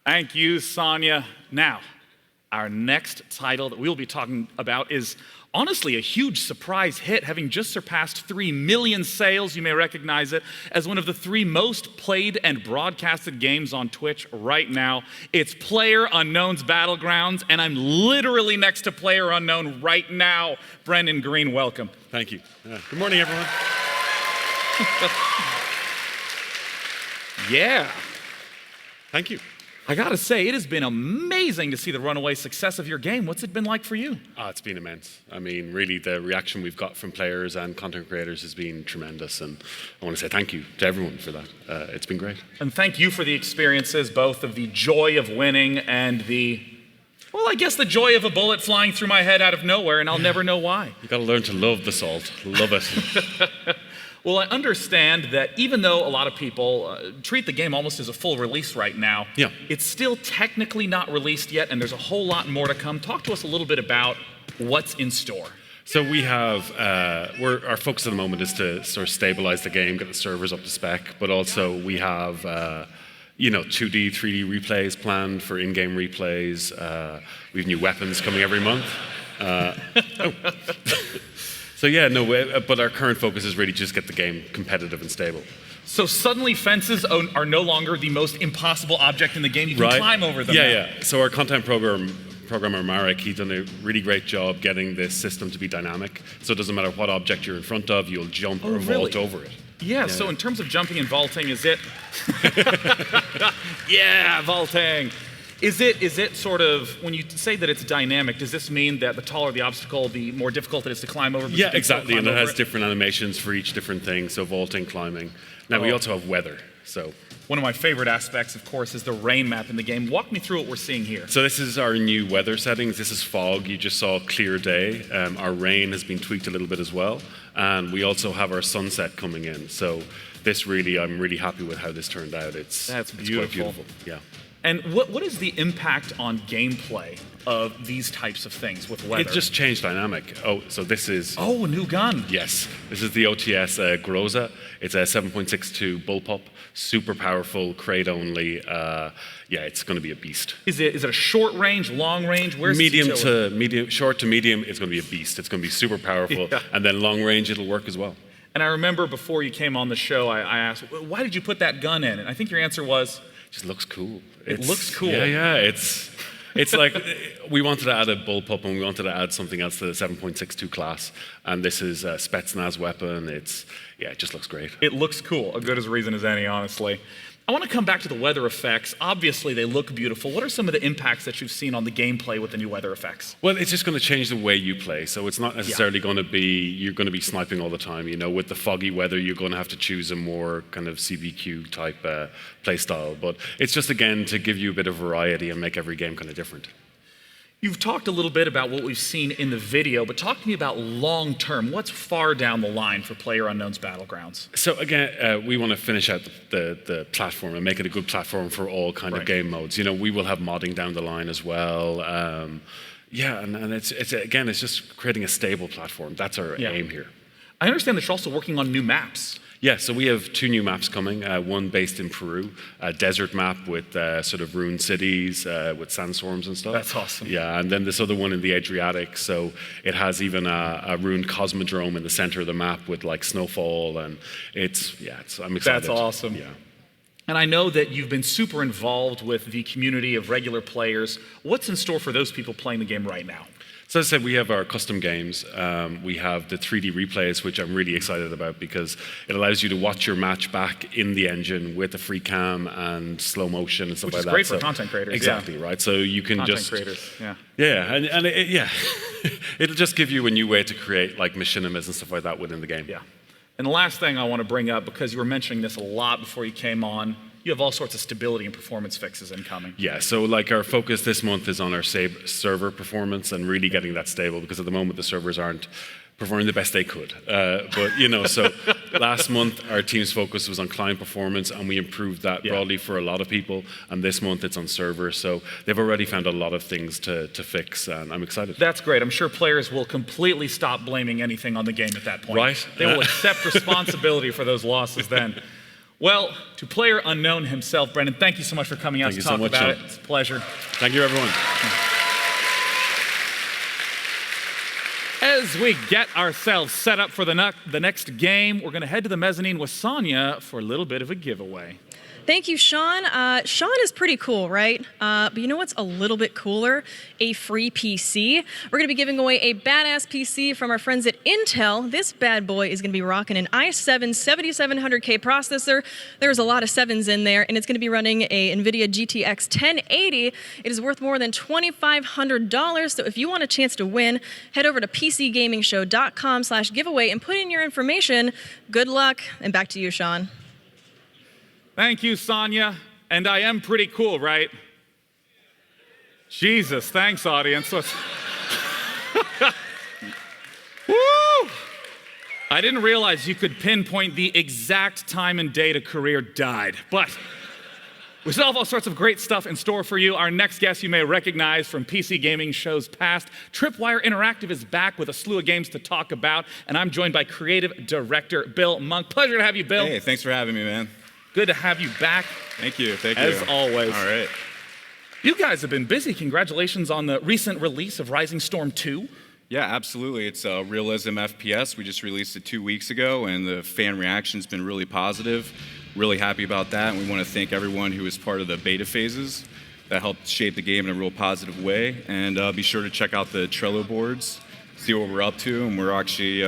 Thank you, Sonya. Now, our next title that we'll be talking about is honestly a huge surprise hit, having just surpassed 3 million sales. You may recognize it as one of the 3 most played and broadcasted games on Twitch right now. It's PlayerUnknown's Battlegrounds, and I'm literally next to PlayerUnknown right now. Brendan Green, welcome. Thank you. Good morning, everyone. Yeah. Thank you. I gotta say, it has been amazing to see the runaway success of your game. What's it been like for you? It's been immense. I mean, really, the reaction we've got from players and content creators has been tremendous, and I want to say thank you to everyone for that. It's been great. And thank you for the experiences, both of the joy of winning and the, well, I guess the joy of a bullet flying through my head out of nowhere, and I'll never know why. You got to learn to love the salt. Love it. Well, I understand that even though a lot of people treat the game almost as a full release right now, it's still technically not released yet, and there's a whole lot more to come. Talk to us a little bit about what's in store. So we have, our focus at the moment is to sort of stabilize the game, get the servers up to spec, but also we have, 2D, 3D replays planned for in-game replays. We have new weapons coming every month. So yeah, but our current focus is really just get the game competitive and stable. So suddenly fences are no longer the most impossible object in the game. You can climb over them. Yeah. So our content programmer Marek, he's done a really great job getting this system to be dynamic. So it doesn't matter what object you're in front of, you'll jump or vault over it. Yeah, so in terms of jumping and vaulting, is it? Yeah, vaulting. Is it sort of, when you say that it's dynamic, does this mean that the taller the obstacle, the more difficult it is to climb over? Yeah, exactly, and it has different animations for each different thing, so vaulting, climbing. Now we also have weather, so. One of my favorite aspects, of course, is the rain map in the game. Walk me through what we're seeing here. So this is our new weather settings. This is fog. You just saw clear day. Our rain has been tweaked a little bit as well, and we also have our sunset coming in. So this really, I'm really happy with how this turned out. It's quite beautiful. Yeah. And what is the impact on gameplay of these types of things with weather? It just changed dynamic. Oh, so this is... Oh, a new gun. Yes. This is the OTS Groza. It's a 7.62 bullpup, super powerful, crate only. Yeah, it's going to be a beast. Is it a short range, long range? Where's short to medium, it's going to be a beast. It's going to be super powerful. Yeah. And then long range, it'll work as well. And I remember before you came on the show, I asked, why did you put that gun in? And I think your answer was... It just looks cool. It looks cool. Yeah. It's like we wanted to add a bullpup and we wanted to add something else to the 7.62 class. And this is a Spetsnaz weapon. It just looks great. It looks cool. As good as a reason as any, honestly. I want to come back to the weather effects. Obviously, they look beautiful. What are some of the impacts that you've seen on the gameplay with the new weather effects? Well, it's just going to change the way you play. So it's not necessarily going to be, you're going to be sniping all the time. With the foggy weather, you're going to have to choose a more kind of CBQ type play style. But it's just, again, to give you a bit of variety and make every game kind of different. You've talked a little bit about what we've seen in the video, but talk to me about long term. What's far down the line for PlayerUnknown's Battlegrounds? So again, we want to finish out the platform and make it a good platform for all kind of game modes. We will have modding down the line as well. And it's just creating a stable platform. That's our aim here. I understand that you're also working on new maps. Yeah, so we have 2 new maps coming, one based in Peru, a desert map with sort of ruined cities with sandstorms and stuff. That's awesome. Yeah, and then this other one in the Adriatic, so it has even a ruined cosmodrome in the center of the map with like snowfall, and I'm excited. That's awesome. Yeah. And I know that you've been super involved with the community of regular players. What's in store for those people playing the game right now? So as I said, we have our custom games. We have the 3D replays, which I'm really excited about because it allows you to watch your match back in the engine with the free cam and slow motion and stuff like that. Which is great for content creators. Exactly, right? So you can content creators, yeah. Yeah, and it'll just give you a new way to create like machinimas and stuff like that within the game. Yeah. And the last thing I want to bring up, because you were mentioning this a lot before you came on, you have all sorts of stability and performance fixes incoming. Yeah, so like our focus this month is on our server performance and really getting that stable, because at the moment the servers aren't performing the best they could. So last month our team's focus was on client performance, and we improved that broadly for a lot of people. And this month it's on server, so they've already found a lot of things to fix, and I'm excited. That's great. I'm sure players will completely stop blaming anything on the game at that point. Right. They will accept responsibility for those losses then. Well, to PlayerUnknown himself, Brendan, thank you so much for coming out to talk about it. It's a pleasure. Thank you, everyone. As As we get ourselves set up for the next game, we're going to head to the mezzanine with Sonia for a little bit of a giveaway. Thank you, Sean. Sean is pretty cool, right? But you know what's a little bit cooler? A free PC. We're going to be giving away a badass PC from our friends at Intel. This bad boy is going to be rocking an i7 7700K processor. There's a lot of sevens in there, and it's going to be running a NVIDIA GTX 1080. It is worth more than $2,500, so if you want a chance to win, head over to PCGamingShow.com/giveaway and put in your information. Good luck, and back to you, Sean. Thank you, Sonia. And I am pretty cool, right? Jesus, thanks, audience. Woo! I didn't realize you could pinpoint the exact time and date a career died, but we still have all sorts of great stuff in store for you. Our next guest you may recognize from PC gaming shows past. Tripwire Interactive is back with a slew of games to talk about, and I'm joined by creative director Bill Monk. Pleasure to have you, Bill. Hey, thanks for having me, man. Good to have you back. Thank you. Thank you. As always. All right. You guys have been busy. Congratulations on the recent release of Rising Storm 2. Yeah, absolutely. It's a realism FPS. We just released it 2 weeks ago, and the fan reaction's been really positive. Really happy about that, and we want to thank everyone who was part of the beta phases that helped shape the game in a real positive way. And be sure to check out the Trello boards, see what we're up to, and we're actually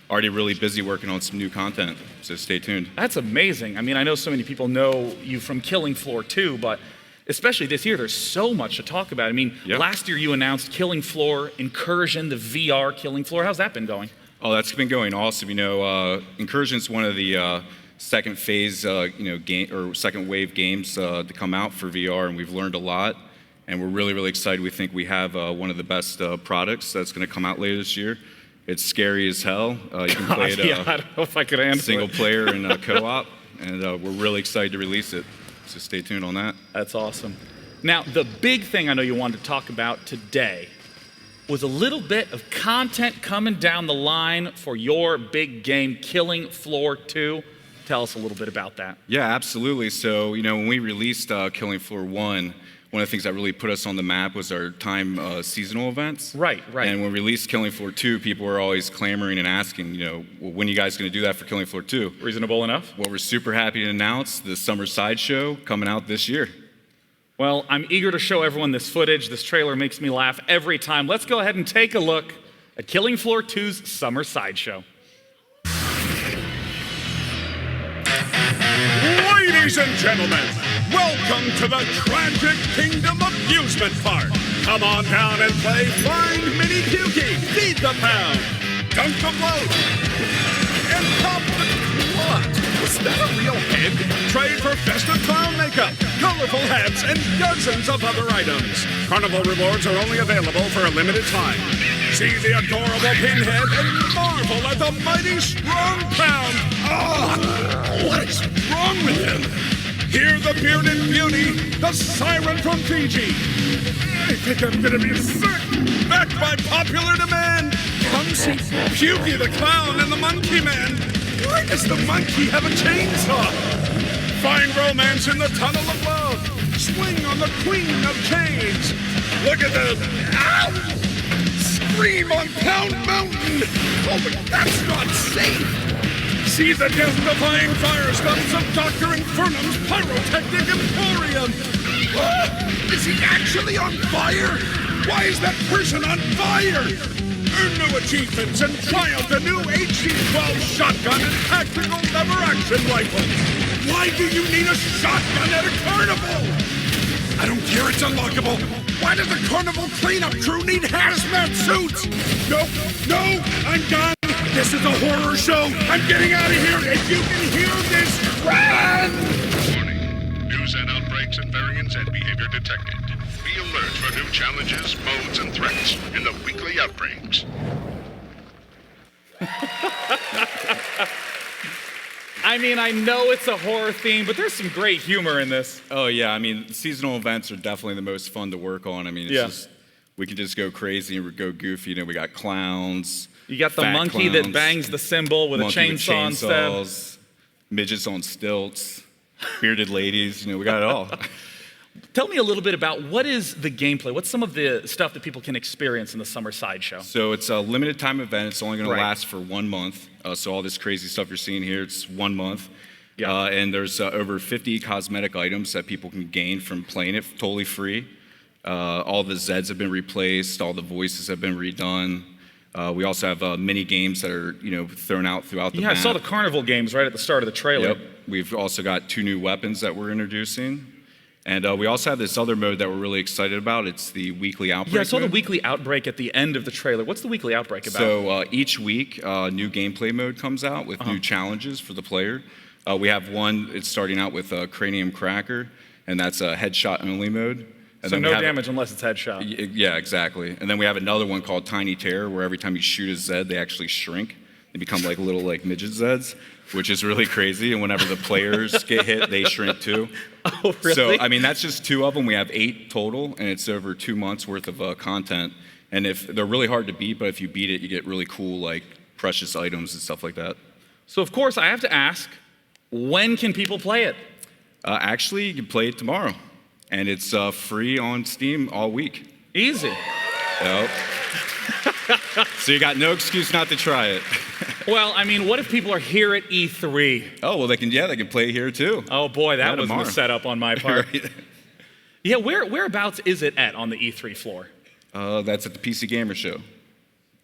already really busy working on some new content, so stay tuned. That's amazing. I mean, I know so many people know you from Killing Floor 2, but especially this year, there's so much to talk about. I mean, last year you announced Killing Floor, Incursion, the VR Killing Floor. How's that been going? Oh, that's been going awesome. You know, Incursion's one of the second phase, game or second wave games to come out for VR, and we've learned a lot. And we're really, really excited. We think we have one of the best products that's going to come out later this year. It's scary as hell. You can play it I don't know if I could handle single it. player and co-op, and we're really excited to release it. So stay tuned on that. That's awesome. Now, the big thing I know you wanted to talk about today was a little bit of content coming down the line for your big game, Killing Floor 2. Tell us a little bit about that. Yeah, absolutely. So, when we released Killing Floor 1, one of the things that really put us on the map was our time seasonal events. Right. And when we released Killing Floor 2, people were always clamoring and asking, well, when are you guys going to do that for Killing Floor 2? Reasonable enough. Well, we're super happy to announce the Summer Sideshow coming out this year. Well, I'm eager to show everyone this footage. This trailer makes me laugh every time. Let's go ahead and take a look at Killing Floor 2's Summer Sideshow. Ladies and gentlemen, welcome to the Tragic Kingdom Amusement Park. Come on down and play Find Mini Pukey, Feed the Pound, Dunk the Float, and Pop the What? Was that a real head? Trade for festive clown makeup, colorful hats, and dozens of other items. Carnival rewards are only available for a limited time. See the adorable pinhead and marvel at the mighty strong pound. What is wrong with him? Hear the bearded beauty, the siren from Fiji. I think I'm gonna be sick. Backed by popular demand. Come see Pukey the Clown and the Monkey Man. Why does the monkey have a chainsaw? Find romance in the Tunnel of Love. Swing on the Queen of Chains. Look at the... Ow! Scream on Pound Mountain. Oh, but that's not safe. See the death-defying fire stunts of Dr. Infernum's Pyrotechnic Emporium! Is he actually on fire? Why is that person on fire? Earn new achievements and try out the new HG-12 shotgun and tactical lever-action rifle! Why do you need a shotgun at a carnival? I don't care, it's unlockable! Why does the carnival cleanup crew need hazmat suits? No, I'm done! This is a horror show! I'm getting out of here! If you can hear this, run! Warning. News and outbreaks and variants and behavior detected. Be alert for new challenges, modes, and threats in the weekly outbreaks. I mean, I know it's a horror theme, but there's some great humor in this. Oh, yeah. I mean, seasonal events are definitely the most fun to work on. I mean, it's just, we can just go crazy and go goofy. We got clowns. You got the monkey that bangs the cymbal with a chainsaw instead. Midgets on stilts, bearded ladies. We got it all. Tell me a little bit about what is the gameplay? What's some of the stuff that people can experience in the summer sideshow? So it's a limited time event. It's only going Right. to last for 1 month. So all this crazy stuff you're seeing here, it's 1 month. Yeah. And there's over 50 cosmetic items that people can gain from playing it totally free. All the Zeds have been replaced. All the voices have been redone. We also have mini games that are, thrown out throughout the Yeah, I map. saw the carnival games right at the start of the trailer. Yep. We've also got 2 new weapons that we're introducing. And we also have this other mode that we're really excited about. It's the weekly outbreak. Yeah, I saw the mode. weekly outbreak at the end of the trailer. What's the weekly outbreak about? So each week, new gameplay mode comes out with new challenges for the player. We have one, it's starting out with Cranium Cracker, and that's a headshot only mode. And So then no we have- damage unless it's headshot. Yeah, exactly. And then we have another one called Tiny Terror, where every time you shoot a Zed, they actually shrink. They become like little midget Zeds, which is really crazy. And whenever the players get hit, they shrink too. Oh, really? So, I mean, that's just 2 of them. We have 8 total, and it's over 2 months worth of content. And if they're really hard to beat, but if you beat it, you get really cool, precious items and stuff like that. So, of course, I have to ask, when can people play it? Actually, you can play it tomorrow. And it's free on Steam all week. Easy. Yep. So you got no excuse not to try it. Well, I mean, what if people are here at E3? Oh, well, they can play here too. Oh boy, that wasn't a tomorrow. setup on my part. Right. Yeah, whereabouts is it at on the E3 floor? That's at the PC Gamer Show.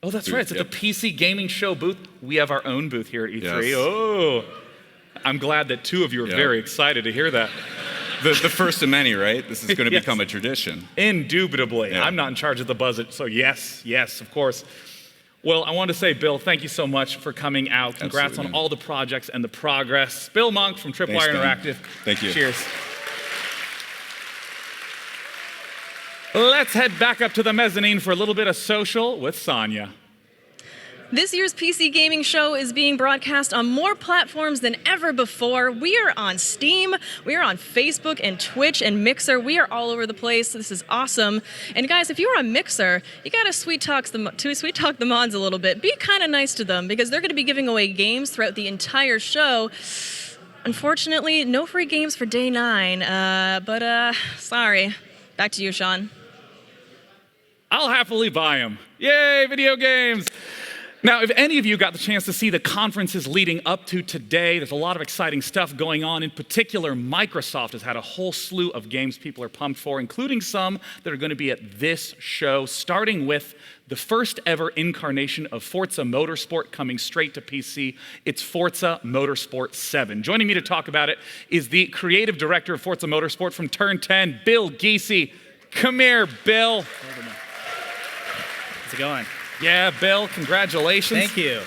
Oh, that's Booth, right. It's at yep. the PC Gaming Show booth. We have our own booth here at E3. Yes. Oh, I'm glad that 2 of you are Yep. very excited to hear that. The first of many, right? This is going to Yes. become a tradition. Indubitably. Yeah. I'm not in charge of the budget, so yes, of course. Well, I want to say, Bill, thank you so much for coming out. Congrats Absolutely, on man. all the projects and the progress. Bill Monk from Tripwire Thanks, Dan. Interactive. Thank you. Cheers. Let's head back up to the mezzanine for a little bit of social with Sonia. This year's PC Gaming Show is being broadcast on more platforms than ever before. We are on Steam, we are on Facebook and Twitch and Mixer. We are all over the place. This is awesome. And guys, if you're on Mixer, you gotta sweet talk the mods a little bit. Be kind of nice to them because they're gonna be giving away games throughout the entire show. Unfortunately, no free games for day 9, but sorry. Back to you, Sean. I'll happily buy them. Yay, video games! Now, if any of you got the chance to see the conferences leading up to today, there's a lot of exciting stuff going on. In particular, Microsoft has had a whole slew of games people are pumped for, including some that are going to be at this show, starting with the first ever incarnation of Forza Motorsport coming straight to PC. It's Forza Motorsport 7. Joining me to talk about it is the creative director of Forza Motorsport from Turn 10, Bill Giese. Come here, Bill. How's it going? Yeah, Bill, congratulations. Thank you.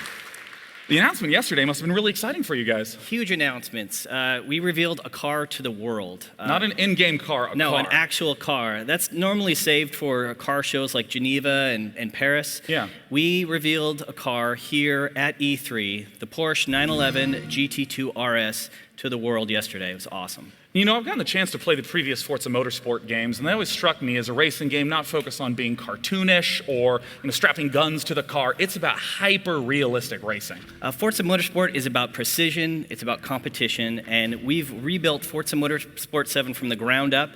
The announcement yesterday must have been really exciting for you guys. Huge announcements. We revealed a car to the world. Not an in-game car, No, car. an actual car. That's normally saved for car shows like Geneva and Paris. Yeah. We revealed a car here at E3, the Porsche 911 GT2 RS, to the world yesterday. It was awesome. You know, I've gotten the chance to play the previous Forza Motorsport games, and they always struck me as a racing game not focused on being cartoonish or strapping guns to the car. It's about hyper-realistic racing. Forza Motorsport is about precision, it's about competition, and we've rebuilt Forza Motorsport 7 from the ground up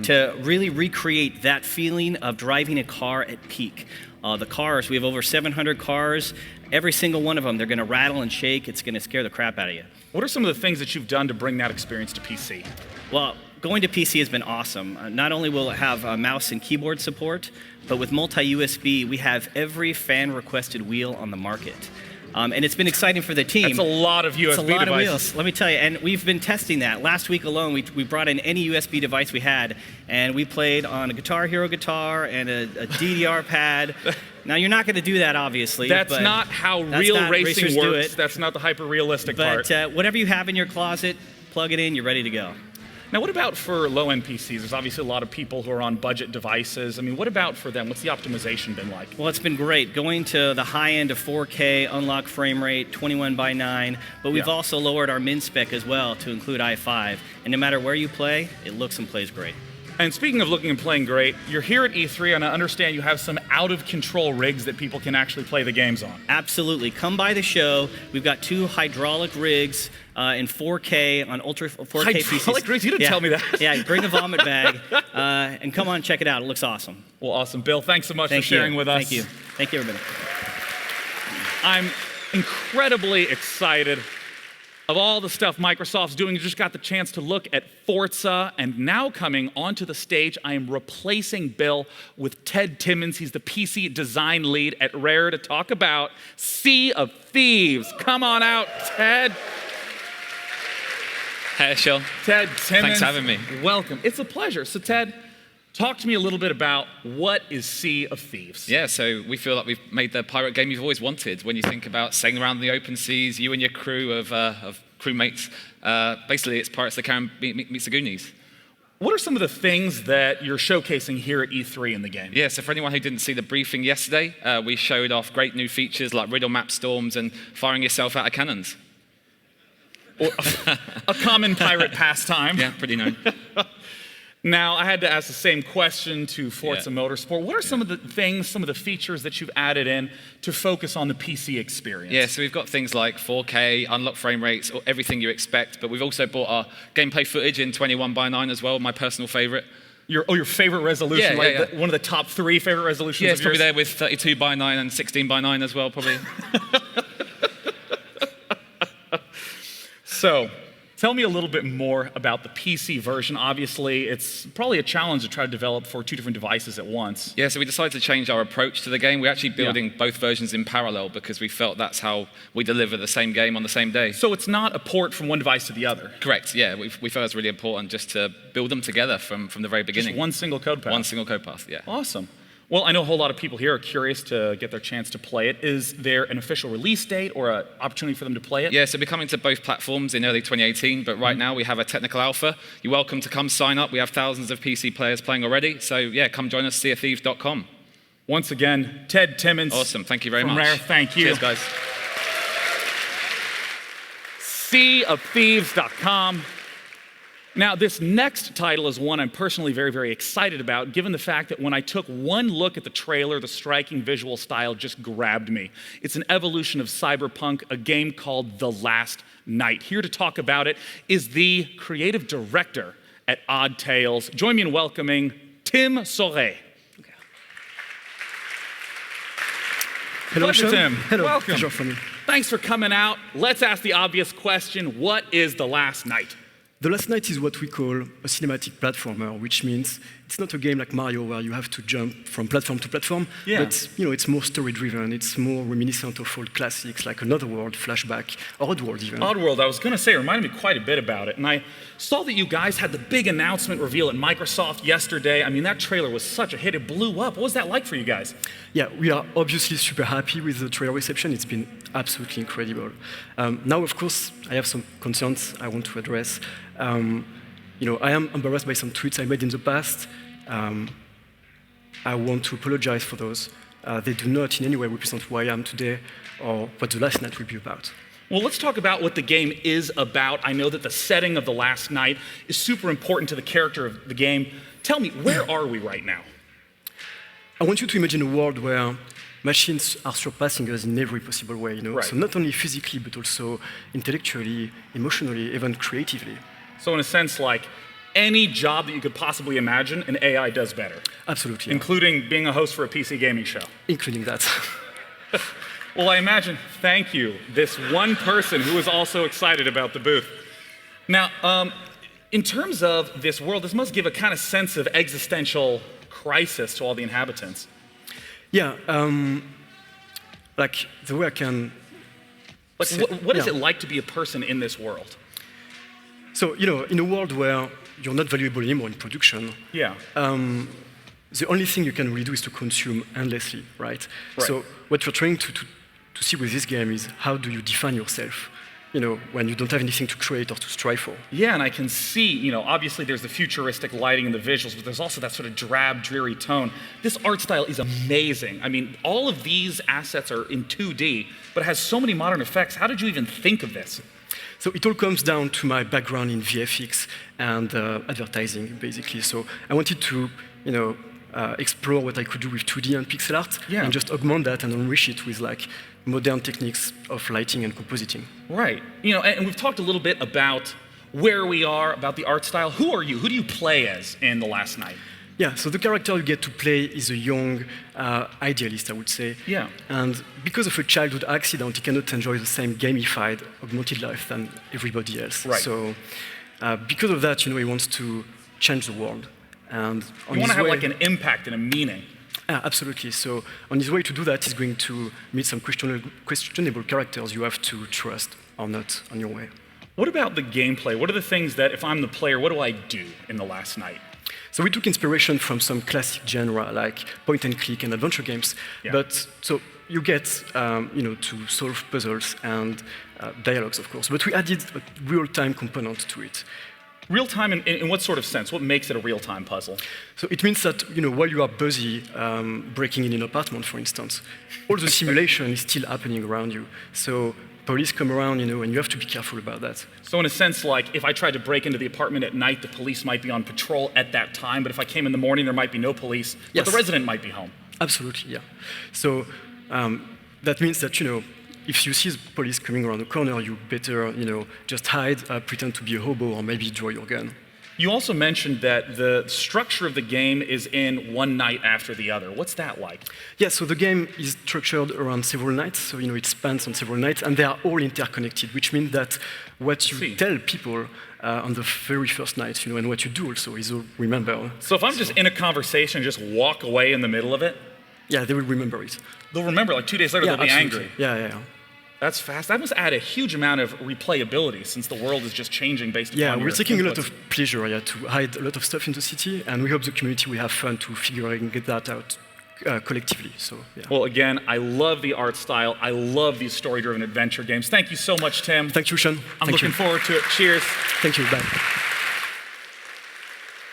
to really recreate that feeling of driving a car at peak. The cars, we have over 700 cars. Every single one of them, they're going to rattle and shake. It's going to scare the crap out of you. What are some of the things that you've done to bring that experience to PC? Well, going to PC has been awesome. Not only will it have mouse and keyboard support, but with multi-USB, we have every fan-requested wheel on the market. And it's been exciting for the team. That's a lot of USB It's a lot devices. of wheels, let me tell you. And we've been testing that. Last week alone, we brought in any USB device we had, and we played on a Guitar Hero guitar and a DDR pad. Now, you're not going to do that, obviously. That's but not how that's real not- racing racers do works. it. That's not the hyper-realistic part. But whatever you have in your closet, plug it in, you're ready to go. Now, what about for low-end PCs? There's obviously a lot of people who are on budget devices. I mean, what about for them? What's the optimization been like? Well, it's been great. Going to the high end of 4K, unlock frame rate, 21:9, but we've Yeah. also lowered our min spec as well to include i5. And no matter where you play, it looks and plays great. And speaking of looking and playing great, you're here at E3, and I understand you have some out-of-control rigs that people can actually play the games on. Absolutely. Come by the show. We've got 2 hydraulic rigs in 4K on Ultra 4K PCs. Hydraulic rigs? You didn't tell me that. Yeah, bring a vomit bag and come on and check it out. It looks awesome. Well, awesome. Bill, thanks so much for sharing with us. Thank you. Thank you, everybody. I'm incredibly excited of all the stuff Microsoft's doing. You just got the chance to look at Forza, and now coming onto the stage, I am replacing Bill with Ted Timmons. He's the PC design lead at Rare to talk about Sea of Thieves. Come on out, Ted. Hey, Sean. Ted Timmons. Thanks for having me. Welcome. It's a pleasure. So, Ted, talk to me a little bit about what is Sea of Thieves. Yeah, so we feel like we've made the pirate game you've always wanted. When you think about sailing around the open seas, you and your crew of crewmates, basically it's Pirates of the Caribbean meets the Goonies. What are some of the things that you're showcasing here at E3 in the game? Yeah, so for anyone who didn't see the briefing yesterday, we showed off great new features like riddle map storms and firing yourself out of cannons. Or a common pirate pastime. Yeah, pretty known. Now, I had to ask the same question to Forza Motorsport. What are some of the things, some of the features that you've added in to focus on the PC experience? Yeah, so we've got things like 4K, unlocked frame rates, or everything you expect, but we've also brought our gameplay footage in 21:9 as well, my personal favorite. Your favorite resolution, Yeah. one of the top 3 favorite resolutions Yeah, of it's probably yours? there with 32:9 and 16:9 as well, probably. So, tell me a little bit more about the PC version. Obviously, it's probably a challenge to try to develop for 2 different devices at once. Yeah, so we decided to change our approach to the game. We're actually building both versions in parallel because we felt that's how we deliver the same game on the same day. So it's not a port from one device to the other? Correct, yeah. We felt it was really important just to build them together from the very beginning. Just one single code path? One single code path, yeah. Awesome. Well, I know a whole lot of people here are curious to get their chance to play it. Is there an official release date or an opportunity for them to play it? Yeah, so we're coming to both platforms in early 2018, but right now we have a technical alpha. You're welcome to come sign up. We have thousands of PC players playing already. So yeah, come join us, seaofthieves.com. Once again, Ted Timmons. Awesome, thank you very much. From Rare, thank you. Cheers, guys. Seaofthieves.com. Now, this next title is one I'm personally very, very excited about, given the fact that when I took one look at the trailer, the striking visual style just grabbed me. It's an evolution of Cyberpunk, a game called The Last Night. Here to talk about it is the creative director at Odd Tales. Join me in welcoming Tim Sauret. Hello, Pleasure, Sean. Tim. Hello. Welcome. Pleasure for me. Thanks for coming out. Let's ask the obvious question. What is The Last Night? The Last Night is what we call a cinematic platformer, which means it's not a game like Mario where you have to jump from platform to platform, but it's more story-driven. It's more reminiscent of old classics like Another World, Flashback, or Oddworld even. Oddworld, I was going to say, it reminded me quite a bit about it. And I saw that you guys had the big announcement reveal at Microsoft yesterday. I mean, that trailer was such a hit. It blew up. What was that like for you guys? Yeah, we are obviously super happy with the trailer reception. It's been absolutely incredible. Now, of course, I have some concerns I want to address. I am embarrassed by some tweets I made in the past. I want to apologize for those. They do not in any way represent who I am today or what The Last Night will be about. Well, let's talk about what the game is about. I know that the setting of The Last Night is super important to the character of the game. Tell me, where are we right now? I want you to imagine a world where machines are surpassing us in every possible way, Right. So not only physically, but also intellectually, emotionally, even creatively. So in a sense, like any job that you could possibly imagine, an AI does better. Absolutely. Including being a host for a PC gaming show. Including that. Well, I imagine, thank you, this one person who is also excited about the booth. Now, in terms of this world, this must give a kind of sense of existential crisis to all the inhabitants. Yeah, like the way I can... Like, what is it like to be a person in this world? So, in a world where you're not valuable anymore in production, the only thing you can really do is to consume endlessly, right? So what we're trying to see with this game is how do you define yourself, when you don't have anything to create or to strive for. Yeah, and I can see, obviously there's the futuristic lighting and the visuals, but there's also that sort of drab, dreary tone. This art style is amazing. I mean, all of these assets are in 2D, but it has so many modern effects. How did you even think of this? So it all comes down to my background in VFX and advertising, basically. So I wanted to, explore what I could do with 2D and pixel art, and just augment that and enrich it with like modern techniques of lighting and compositing. Right. And we've talked a little bit about where we are, about the art style. Who are you? Who do you play as in The Last Night? Yeah, so the character you get to play is a young idealist, I would say. Yeah. And because of a childhood accident, he cannot enjoy the same gamified, augmented life than everybody else. Right. So because of that, he wants to change the world. And you want to have like an impact and a meaning. Absolutely. So on his way to do that, he's going to meet some questionable characters you have to trust or not on your way. What about the gameplay? What are the things that, if I'm the player, what do I do in The Last Night? So we took inspiration from some classic genre like point and click and adventure games. Yeah. But so you get, to solve puzzles and dialogues, of course. But we added a real-time component to it. Real-time in what sort of sense? What makes it a real-time puzzle? So it means that while you are busy breaking in an apartment, for instance, all the simulation is still happening around you. So police come around, and you have to be careful about that. So in a sense, like if I tried to break into the apartment at night, the police might be on patrol at that time. But if I came in the morning, there might be no police. But the resident might be home. Absolutely, yeah. So that means that if you see the police coming around the corner, you better, just hide, pretend to be a hobo, or maybe draw your gun. You also mentioned that the structure of the game is in one night after the other. What's that like? Yeah, so the game is structured around several nights, so it spans on several nights, and they are all interconnected, which means that what you tell people on the very first night, and what you do also is all remember. So if I'm just in a conversation, just walk away in the middle of it? Yeah, they will remember it. They'll remember, like 2 days later, they'll be angry. Yeah. That's fast. That must add a huge amount of replayability since the world is just changing based upon Yeah, we're taking inputs. a lot of pleasure to hide a lot of stuff in the city, and we hope the community will have fun to get that out collectively. So, yeah. Well, again, I love the art style. I love these story-driven adventure games. Thank you so much, Tim. Thank you, Sean. I'm looking forward to it. Cheers. Thank you. Bye.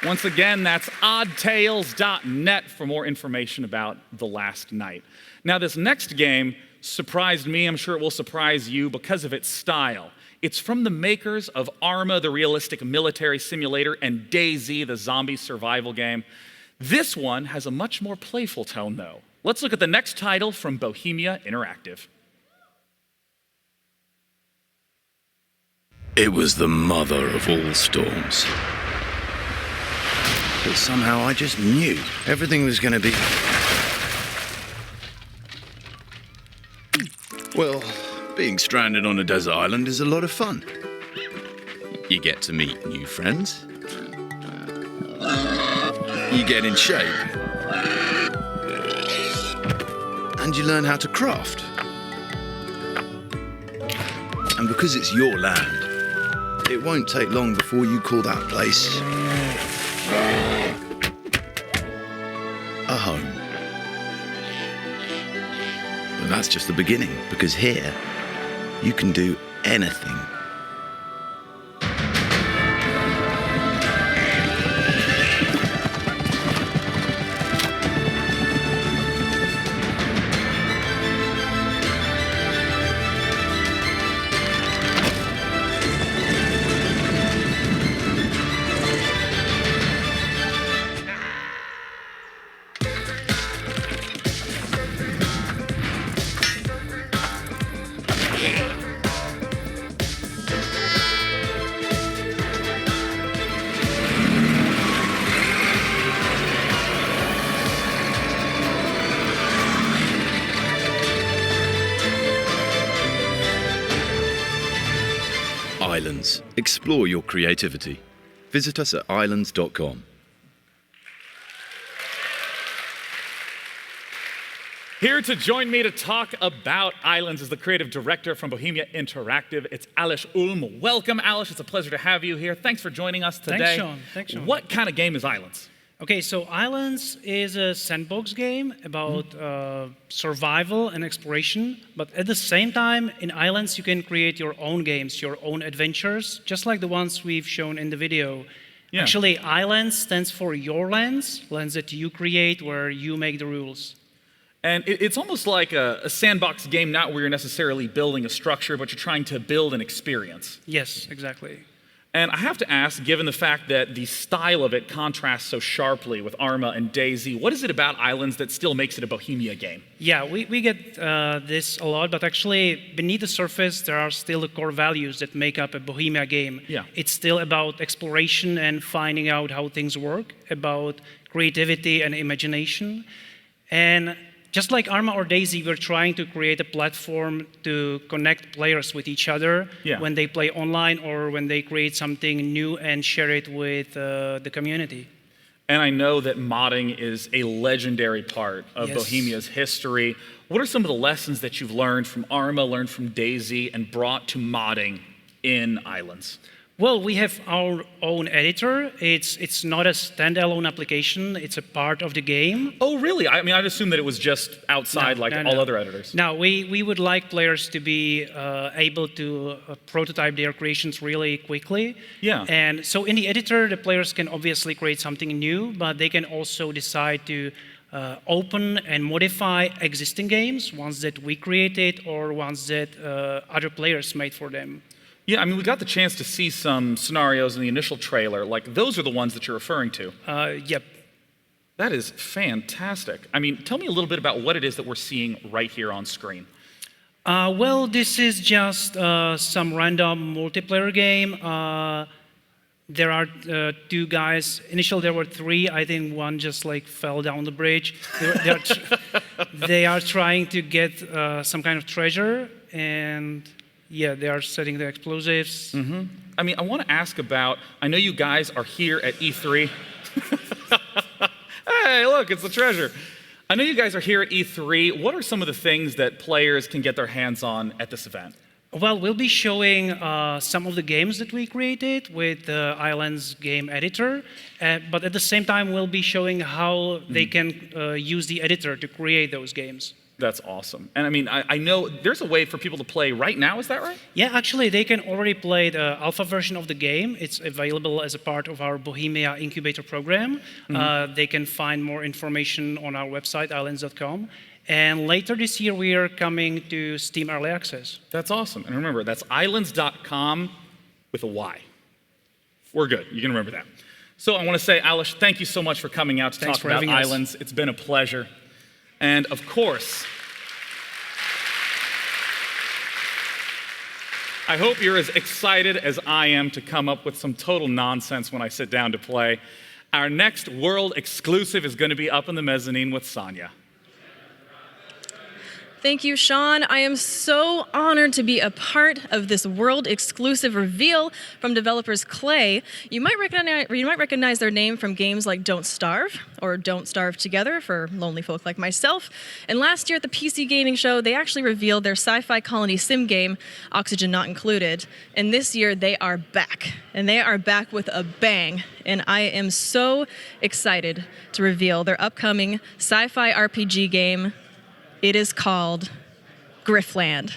Once again, that's oddtales.net for more information about The Last Night. Now, this next game surprised me. I'm sure it will surprise you because of its style. It's from the makers of Arma, the realistic military simulator, and DayZ, the zombie survival game. This one has a much more playful tone, though. Let's look at the next title from Bohemia Interactive. It was the mother of all storms. But somehow I just knew everything was going to be... Well, being stranded on a desert island is a lot of fun. You get to meet new friends. You get in shape. And you learn how to craft. And because it's your land, it won't take long before you call that place a home. But that's just the beginning, because here, you can do anything. Islands. Explore your creativity. Visit us at islands.com. Here to join me to talk about Islands is the creative director from Bohemia Interactive. It's Alish Ulm. Welcome, Alish. It's a pleasure to have you here. Thanks for joining us today. Thanks, Sean. What kind of game is Islands? Okay, so Islands is a sandbox game about survival and exploration, but at the same time, in Islands, you can create your own games, your own adventures, just like the ones we've shown in the video. Yeah. Actually, Islands stands for your lands, lands that you create where you make the rules. And it's almost like a sandbox game, not where you're necessarily building a structure, but you're trying to build an experience. Yes, exactly. And I have to ask, given the fact that the style of it contrasts so sharply with Arma and DayZ, what is it about Islands that still makes it a Bohemia game? Yeah, we get this a lot, but actually beneath the surface, there are still the core values that make up a Bohemia game. Yeah. It's still about exploration and finding out how things work, about creativity and imagination. And just like Arma or DayZ, we're trying to create a platform to connect players with each other when they play online or when they create something new and share it with the community. And I know that modding is a legendary part of Yes. Bohemia's history. What are some of the lessons that you've learned from Arma, learned from DayZ, and brought to modding in Islands? Well, we have our own editor. It's not a standalone application. It's a part of the game. Oh, really? I mean, I'd assume that it was just outside all other editors. No, we would like players to be able to prototype their creations really quickly. Yeah. And so in the editor, the players can obviously create something new, but they can also decide to open and modify existing games, ones that we created or ones that other players made for them. Yeah, I mean, we got the chance to see some scenarios in the initial trailer. Like, those are the ones that you're referring to. Yep. That is fantastic. I mean, tell me a little bit about what it is that we're seeing right here on screen. Well, this is just some random multiplayer game. There are two guys. Initially, there were three. I think one just like fell down the bridge. They are trying to get some kind of treasure, and yeah, they are setting the explosives. Mm-hmm. I mean, I want to ask about, I know you guys are here at E3. Hey, look, it's the treasure. I know you guys are here at E3. What are some of the things that players can get their hands on at this event? Well, we'll be showing some of the games that we created with the Islands game editor, but at the same time, we'll be showing how they can use the editor to create those games. That's awesome. And I mean, I know there's a way for people to play right now, is that right? Yeah, actually, they can already play the alpha version of the game. It's available as a part of our Bohemia Incubator program. They can find more information on our website, islands.com. And later this year, we are coming to Steam Early Access. That's awesome. And remember, that's islands.com with a Y. We're good. You can remember that. So I want to say, Alish, thank you so much for coming out to Thanks talk for about having us. Islands. It's been a pleasure. And of course, I hope you're as excited as I am to come up with some total nonsense when I sit down to play. Our next world exclusive is going to be up in the mezzanine with Sonia. Thank you, Sean. I am so honored to be a part of this world exclusive reveal from developers Clay. You might recognize their name from games like Don't Starve or Don't Starve Together for lonely folk like myself. And last year at the PC Gaming Show, they actually revealed their sci-fi colony sim game, Oxygen Not Included. And this year they are back. And they are back with a bang. And I am so excited to reveal their upcoming sci-fi RPG game. It is called Griffland.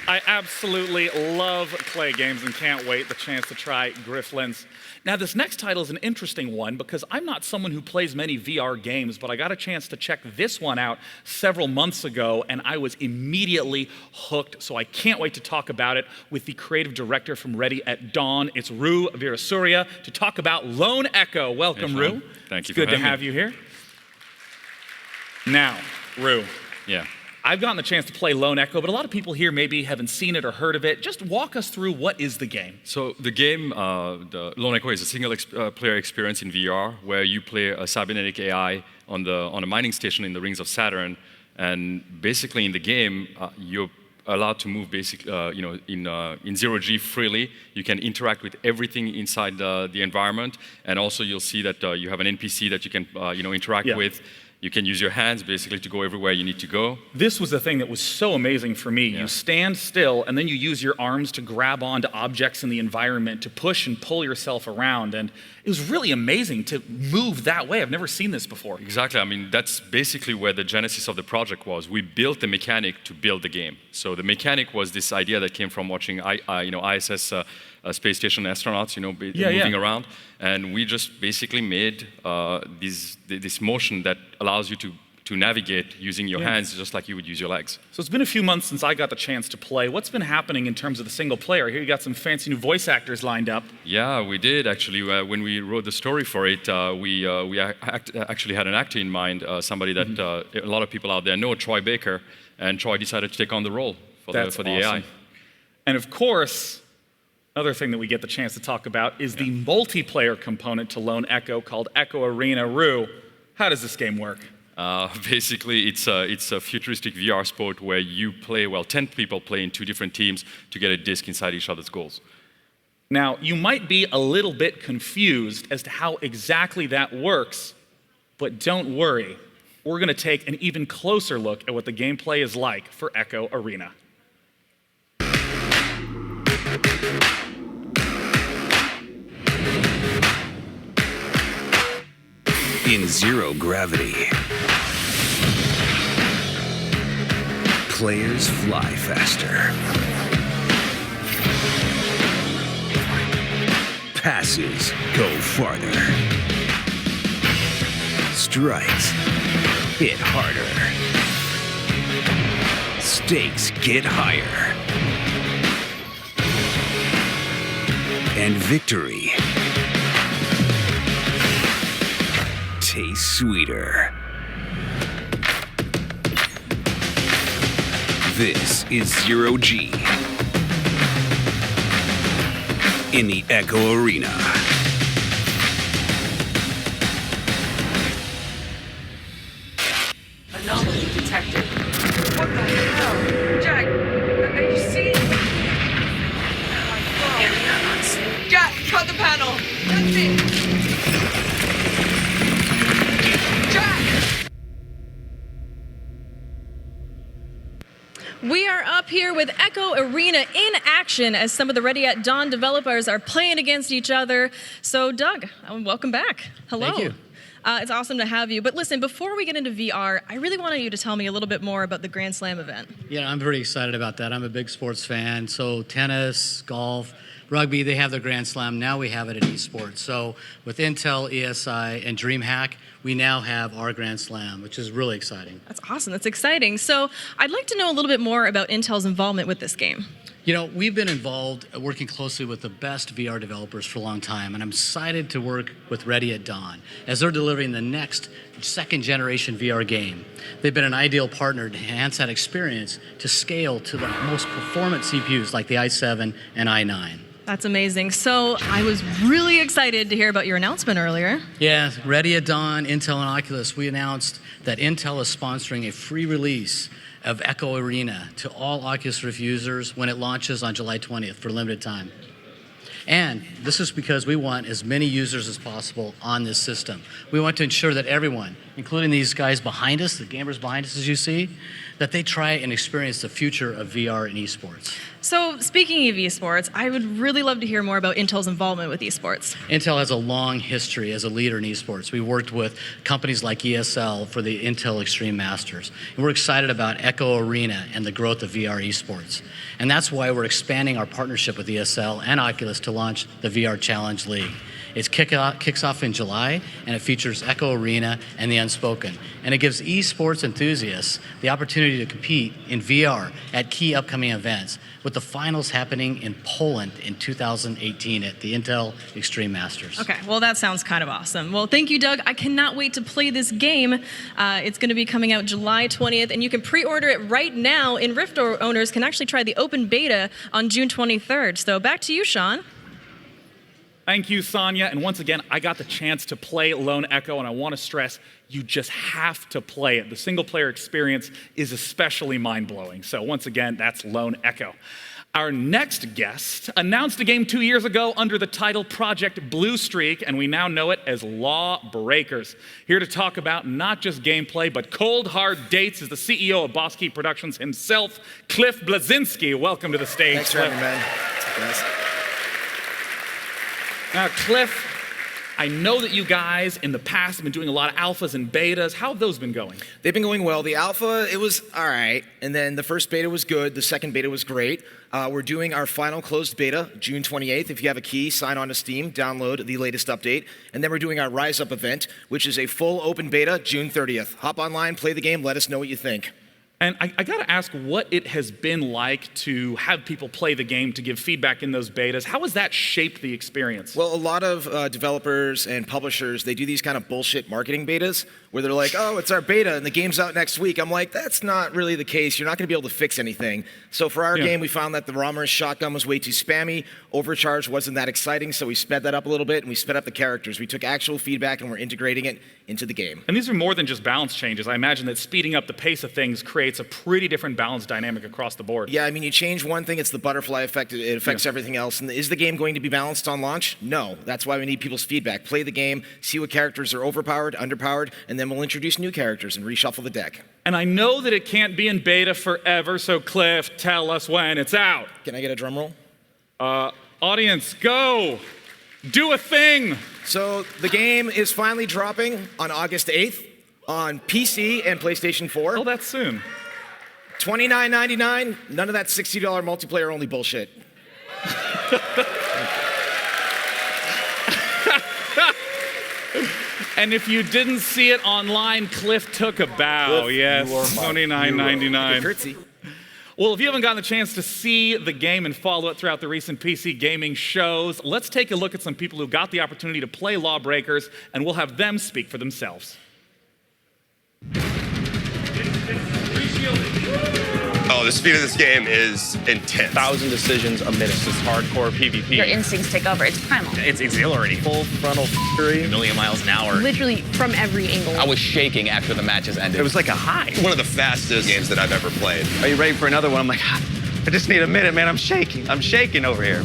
I absolutely love play games and can't wait the chance to try Grifflin's. Now, this next title is an interesting one because I'm not someone who plays many VR games, but I got a chance to check this one out several months ago, and I was immediately hooked, so I can't wait to talk about it with the creative director from Ready at Dawn. It's Rue Virasuria to talk about Lone Echo. Welcome, Hey, Rue. Thank you. It's good for to having have me. you here. Now, Rue. Yeah. I've gotten the chance to play Lone Echo, but a lot of people here maybe haven't seen it or heard of it. Just walk us through what is the game. So the game, the Lone Echo, is a single player experience in VR where you play a cybernetic AI on a mining station in the rings of Saturn, and basically in the game you're allowed to move in zero G freely. You can interact with everything inside the environment, and also you'll see that you have an NPC that you can interact with. You can use your hands basically to go everywhere you need to go. This was the thing that was so amazing for me. You stand still and then you use your arms to grab onto objects in the environment, to push and pull yourself around. And it was really amazing to move that way. I've never seen this before. Exactly. I mean, that's basically where the genesis of the project was. We built the mechanic to build the game. So the mechanic was this idea that came from watching ISS space station astronauts, moving around. And we just basically made this motion that allows you to navigate using your hands just like you would use your legs. So it's been a few months since I got the chance to play. What's been happening in terms of the single player? Here you got some fancy new voice actors lined up. Yeah, we did actually. When we wrote the story for it, we actually had an actor in mind, somebody that a lot of people out there know, Troy Baker, and Troy decided to take on the role for the AI. And of course, another thing that we get the chance to talk about is the multiplayer component to Lone Echo called Echo Arena. Rue, how does this game work? Basically, it's a futuristic VR sport where you play, 10 people play in 2 different teams to get a disc inside each other's goals. Now, you might be a little bit confused as to how exactly that works, but don't worry. We're going to take an even closer look at what the gameplay is like for Echo Arena. In zero gravity, players fly faster. Passes go farther. Strikes hit harder. Stakes get higher. And victory tastes sweeter. This is Zero G in the Echo Arena. Anomaly detected. What the hell? Jack, are you seeing? Jack, cut the panel. That's it. We are up here with Echo Arena in action as some of the Ready at Dawn developers are playing against each other. So, Doug, welcome back. Hello. Thank you. It's awesome to have you. But listen, before we get into VR, I really wanted you to tell me a little bit more about the Grand Slam event. Yeah, I'm very excited about that. I'm a big sports fan. So tennis, golf, rugby, they have their Grand Slam. Now we have it at esports. So with Intel, ESI, and DreamHack, we now have our Grand Slam, which is really exciting. That's awesome. That's exciting. So I'd like to know a little bit more about Intel's involvement with this game. You know, we've been involved working closely with the best VR developers for a long time, and I'm excited to work with Ready at Dawn as they're delivering the next second-generation VR game. They've been an ideal partner to enhance that experience to scale to the most performant CPUs like the i7 and i9. That's amazing. So I was really excited to hear about your announcement earlier. Yeah, Ready at Dawn, Intel, and Oculus, we announced that Intel is sponsoring a free release of Echo Arena to all Oculus Rift users when it launches on July 20th for a limited time. And this is because we want as many users as possible on this system. We want to ensure that everyone, including these guys behind us, the gamers behind us as you see, that they try and experience the future of VR and esports. So speaking of esports, I would really love to hear more about Intel's involvement with esports. Intel has a long history as a leader in esports. We worked with companies like ESL for the Intel Extreme Masters. And we're excited about Echo Arena and the growth of VR esports. And that's why we're expanding our partnership with ESL and Oculus to launch the VR Challenge League. It kicks off in July, and it features Echo Arena and the Unspoken. And it gives esports enthusiasts the opportunity to compete in VR at key upcoming events, with the finals happening in Poland in 2018 at the Intel Extreme Masters. Okay, well, that sounds kind of awesome. Well, thank you, Doug. I cannot wait to play this game. It's going to be coming out July 20th, and you can pre-order it right now, and Rift owners can actually try the open beta on June 23rd. So back to you, Sean. Thank you, Sonia. And once again, I got the chance to play Lone Echo, and I want to stress, you just have to play it. The single-player experience is especially mind-blowing. So once again, that's Lone Echo. Our next guest announced a game 2 years ago under the title Project Blue Streak, and we now know it as Lawbreakers. Here to talk about not just gameplay, but cold, hard dates is the CEO of Boss Key Productions himself, Cliff Blazinski. Welcome to the stage. Thanks for having me, man. Thanks. Now, Cliff, I know that you guys in the past have been doing a lot of alphas and betas. How have those been going? They've been going well. The alpha, it was all right. And then the first beta was good. The second beta was great. We're doing our final closed beta June 28th. If you have a key, sign on to Steam, download the latest update. And then we're doing our Rise Up event, which is a full open beta June 30th. Hop online, play the game, let us know what you think. And I got to ask what it has been like to have people play the game, to give feedback in those betas. How has that shaped the experience? Well, a lot of developers and publishers, they do these kind of bullshit marketing betas where they're like, oh, it's our beta and the game's out next week. I'm like, that's not really the case. You're not going to be able to fix anything. So for our game, we found that the Rhombus shotgun was way too spammy. Overcharge wasn't that exciting, so we sped that up a little bit, and we sped up the characters. We took actual feedback, and we're integrating it into the game. And these are more than just balance changes. I imagine that speeding up the pace of things creates a pretty different balance dynamic across the board. Yeah, I mean, you change one thing, it's the butterfly effect. It affects everything else. And is the game going to be balanced on launch? No. That's why we need people's feedback. Play the game, see what characters are overpowered, underpowered, and then we'll introduce new characters and reshuffle the deck. And I know that it can't be in beta forever, so Cliff, tell us when it's out. Can I get a drum roll? Audience, go! Do a thing! So the game is finally dropping on August 8th on PC and PlayStation 4. Oh, that's soon. $29.99, none of that $60 multiplayer only bullshit. And if you didn't see it online, Cliff took a bow. Cliff, yes, $29.99. Well, if you haven't gotten the chance to see the game and follow it throughout the recent PC gaming shows, let's take a look at some people who got the opportunity to play Lawbreakers, and we'll have them speak for themselves. Oh, the speed of this game is intense. 1,000 decisions a minute. This is hardcore PvP. Your instincts take over. It's primal. It's exhilarating. Full frontal fury. A million miles an hour. Literally from every angle. I was shaking after the matches ended. It was like a high. One of the fastest games that I've ever played. Are you ready for another one? I'm like, I just need a minute, man. I'm shaking. I'm shaking over here.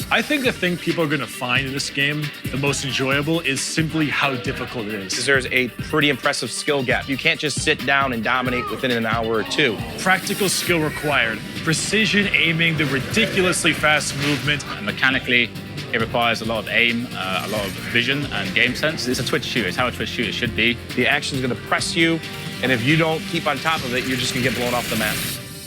I think the thing people are going to find in this game the most enjoyable is simply how difficult it is. There's a pretty impressive skill gap. You can't just sit down and dominate within an hour or two. Practical skill required, precision aiming, the ridiculously fast movement. Mechanically, it requires a lot of aim, a lot of vision and game sense. It's a twitch shooter. It's how a twitch shooter should be. The action's going to press you, and if you don't keep on top of it, you're just going to get blown off the map.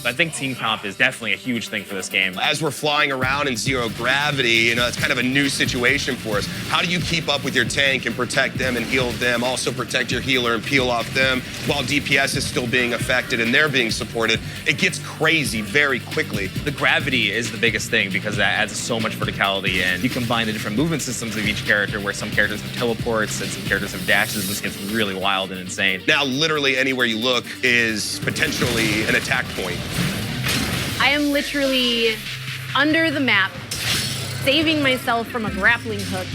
I think team comp is definitely a huge thing for this game. As we're flying around in zero gravity, it's kind of a new situation for us. How do you keep up with your tank and protect them and heal them, also protect your healer and peel off them while DPS is still being affected and they're being supported? It gets crazy very quickly. The gravity is the biggest thing because that adds so much verticality, and you combine the different movement systems of each character where some characters have teleports and some characters have dashes. This gets really wild and insane. Now, literally anywhere you look is potentially an attack point. I am literally under the map, saving myself from a grappling hook,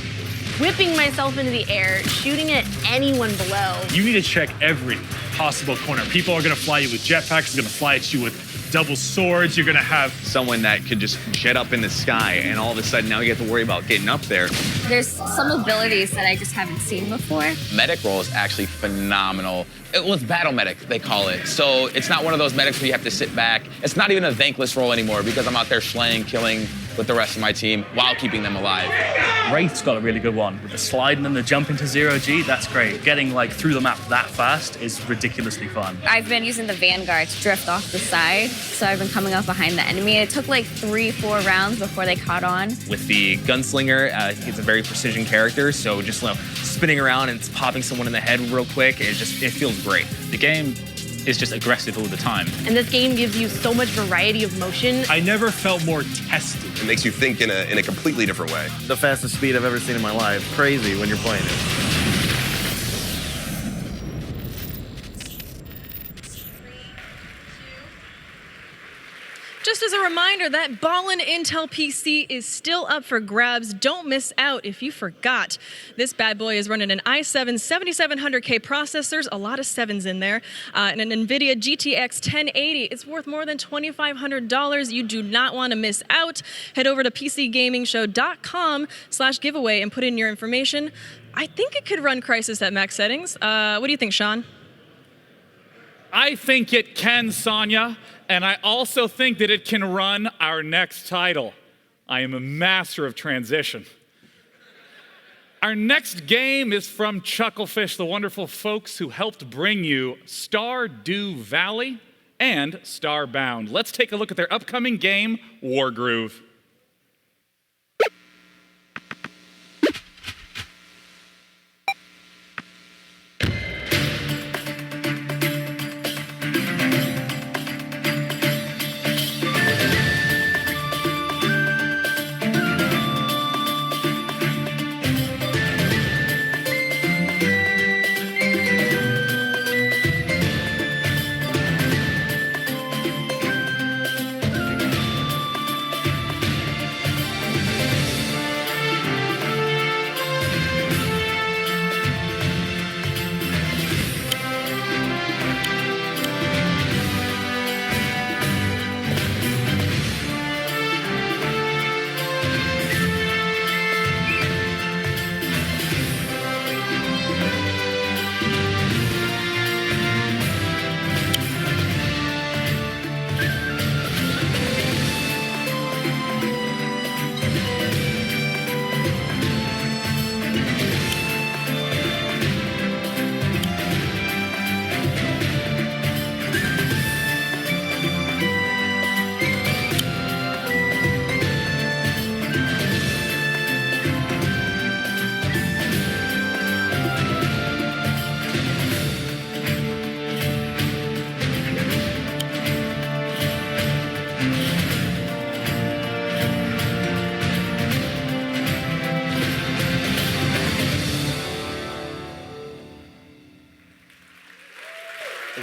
whipping myself into the air, shooting at anyone below. You need to check every possible corner. People are going to fly you with jetpacks, going to fly at you with double swords. You're going to have someone that could just jet up in the sky, and all of a sudden now you have to worry about getting up there. There's some abilities that I just haven't seen before. Medic role is actually phenomenal. It was battle medic, they call it. So it's not one of those medics where you have to sit back. It's not even a thankless role anymore because I'm out there slaying, killing with the rest of my team while keeping them alive. Wraith's got a really good one. With the sliding and the jump into 0G, that's great. Getting like through the map that fast is ridiculously fun. I've been using the Vanguard to drift off the side, so I've been coming up behind the enemy. It took like 3-4 rounds before they caught on. With the gunslinger, he's a very precision character, so just spinning around and popping someone in the head real quick, it feels great. The game is just aggressive all the time. And this game gives you so much variety of motion. I never felt more tested. It makes you think in a completely different way. The fastest speed I've ever seen in my life. Crazy when you're playing it. Just as a reminder, that Ballin' Intel PC is still up for grabs. Don't miss out if you forgot. This bad boy is running an i7 7700K processors, a lot of sevens in there, and an NVIDIA GTX 1080. It's worth more than $2,500. You do not want to miss out. Head over to PCGamingShow.com/giveaway and put in your information. I think it could run Crysis at max settings. What do you think, Sean? I think it can, Sonia, and I also think that it can run our next title. I am a master of transition. Our next game is from Chucklefish, the wonderful folks who helped bring you Stardew Valley and Starbound. Let's take a look at their upcoming game, Wargroove.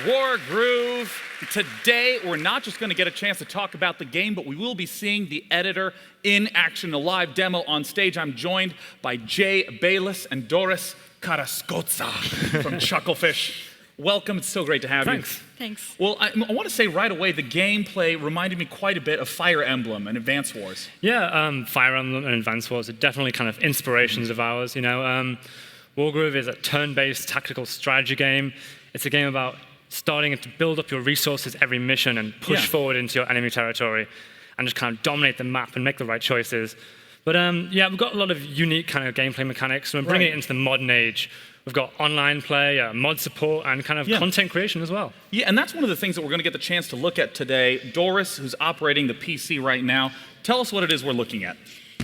Wargroove. Today, we're not just going to get a chance to talk about the game, but we will be seeing the editor in action, a live demo on stage. I'm joined by Jay Bayless and Doris Karaskotza from Chucklefish. Welcome, it's so great to have you. Thanks. Well, I want to say right away, the gameplay reminded me quite a bit of Fire Emblem and Advance Wars. Yeah, Fire Emblem and Advance Wars are definitely kind of inspirations of ours. You know, Wargroove is a turn-based tactical strategy game. It's a game about starting to build up your resources every mission and push forward into your enemy territory and just kind of dominate the map and make the right choices. But yeah, we've got a lot of unique kind of gameplay mechanics, and we're bringing it into the modern age. We've got online play, mod support, and kind of content creation as well. Yeah, and that's one of the things that we're going to get the chance to look at today. Doris, who's operating the PC right now, tell us what it is we're looking at.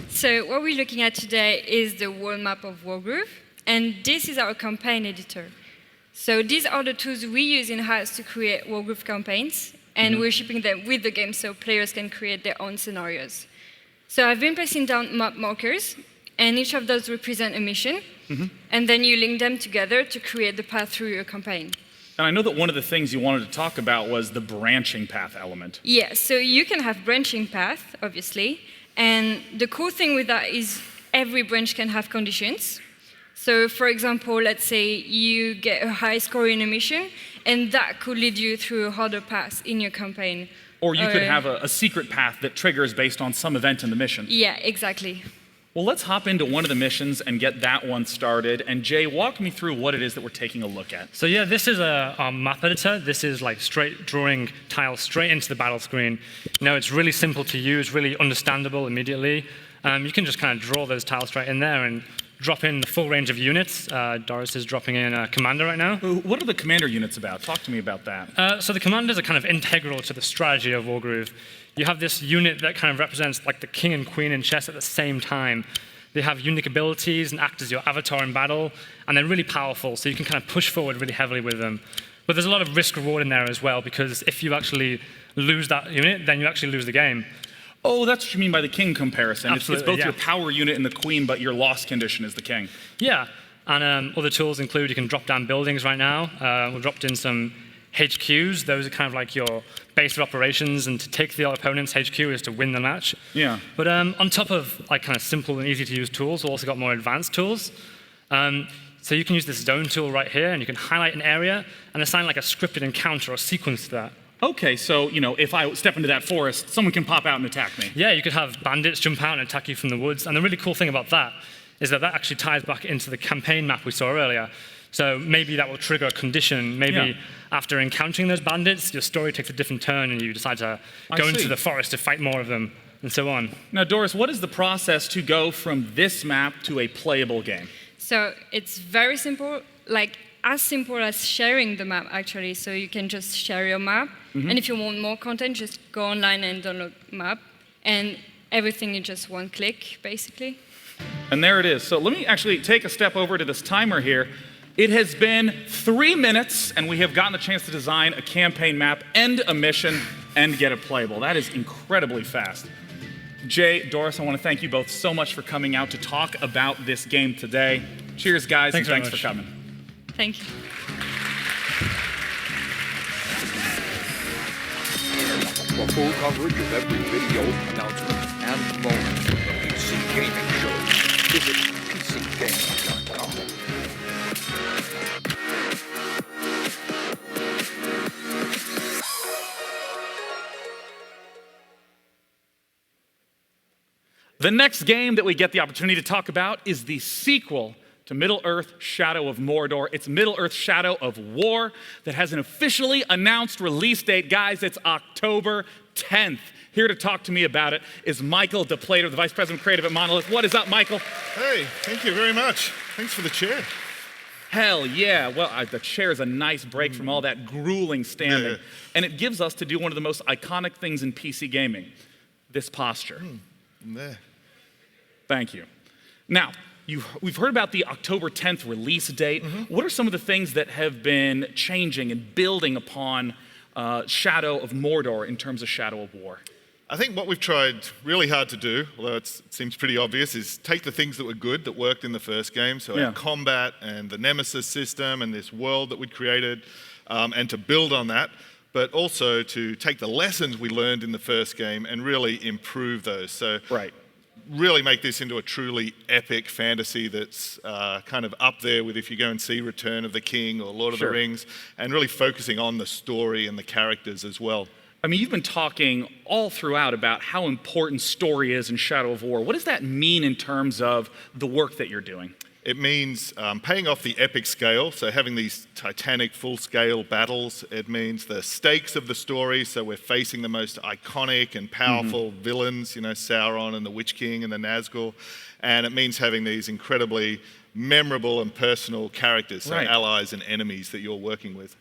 So what we're looking at today is the world map of Wargroove, and this is our campaign editor. So these are the tools we use in-house to create Wargroove campaigns, and we're shipping them with the game so players can create their own scenarios. So I've been placing down map markers, and each of those represent a mission, and then you link them together to create the path through your campaign. And I know that one of the things you wanted to talk about was the branching path element. Yeah, so you can have branching path, obviously, and the cool thing with that is every branch can have conditions. So for example, let's say you get a high score in a mission, and that could lead you through a harder path in your campaign. Or you could have a secret path that triggers based on some event in the mission. Yeah, exactly. Well, let's hop into one of the missions and get that one started. And Jay, walk me through what it is that we're taking a look at. So yeah, this is a map editor. This is like straight drawing tiles straight into the battle screen. It's really simple to use, really understandable immediately. You can just kind of draw those tiles straight in there and drop in the full range of units. Doris is dropping in a commander right now. What are the commander units about? Talk to me about that. So the commanders are kind of integral to the strategy of Wargroove. You have this unit that kind of represents like the king and queen in chess at the same time. They have unique abilities and act as your avatar in battle, and they're really powerful, so you can kind of push forward really heavily with them. But there's a lot of risk-reward in there as well, because if you actually lose that unit, then you actually lose the game. Oh, that's what you mean by the king comparison. Absolutely, it's both yeah. your power unit and the queen, but your loss condition is the king. Yeah, and other tools include you can drop down buildings right now. We've dropped in some HQs. Those are kind of like your base of operations, and to take the opponent's HQ is to win the match. Yeah. But on top of like kind of simple and easy to use tools, we've also got more advanced tools. So you can use this zone tool right here, and you can highlight an area and assign like a scripted encounter or sequence to that. Okay, so, if I step into that forest, someone can pop out and attack me. Yeah, you could have bandits jump out and attack you from the woods. And the really cool thing about that is that actually ties back into the campaign map we saw earlier. So maybe that will trigger a condition. Maybe after encountering those bandits, your story takes a different turn and you decide to go into the forest to fight more of them, and so on. Now, Doris, what is the process to go from this map to a playable game? So it's very simple, like as simple as sharing the map, actually. So you can just share your map. Mm-hmm. And if you want more content, just go online and download map. And everything in just one click, basically. And there it is. So let me actually take a step over to this timer here. It has been 3 minutes, and we have gotten the chance to design a campaign map, end a mission, and get it playable. That is incredibly fast. Jay, Doris, I want to thank you both so much for coming out to talk about this game today. Cheers, guys, and thanks for coming. Thank you. For full coverage of every video, announcement, and moment from the PC Gaming Show, visit PCGaming.com. The next game that we get the opportunity to talk about is the sequel to Middle-earth: Shadow of Mordor. It's Middle-earth: Shadow of War that has an officially announced release date. Guys, it's October 10th. Here to talk to me about it is Michael DePlater, the Vice President of Creative at Monolith. What is up, Michael? Hey, thank you very much. Thanks for the chair. Hell yeah. Well, the chair is a nice break from all that grueling standing. Yeah. And it gives us to do one of the most iconic things in PC gaming, this posture. There. Thank you. Now, we've heard about the October 10th release date. What are some of the things that have been changing and building upon Shadow of Mordor in terms of Shadow of War? I think what we've tried really hard to do, although it seems pretty obvious, is take the things that were good, that worked in the first game, so our combat and the Nemesis system and this world that we'd created, and to build on that, but also to take the lessons we learned in the first game and really improve those. So really make this into a truly epic fantasy that's kind of up there with if you go and see Return of the King or Lord of the Rings, and really focusing on the story and the characters as well. I mean, you've been talking all throughout about how important story is in Shadow of War. What does that mean in terms of the work that you're doing? It means paying off the epic scale, so having these titanic full-scale battles. It means the stakes of the story, so we're facing the most iconic and powerful villains, Sauron and the Witch King and the Nazgul. And it means having these incredibly memorable and personal characters, so allies and enemies that you're working with.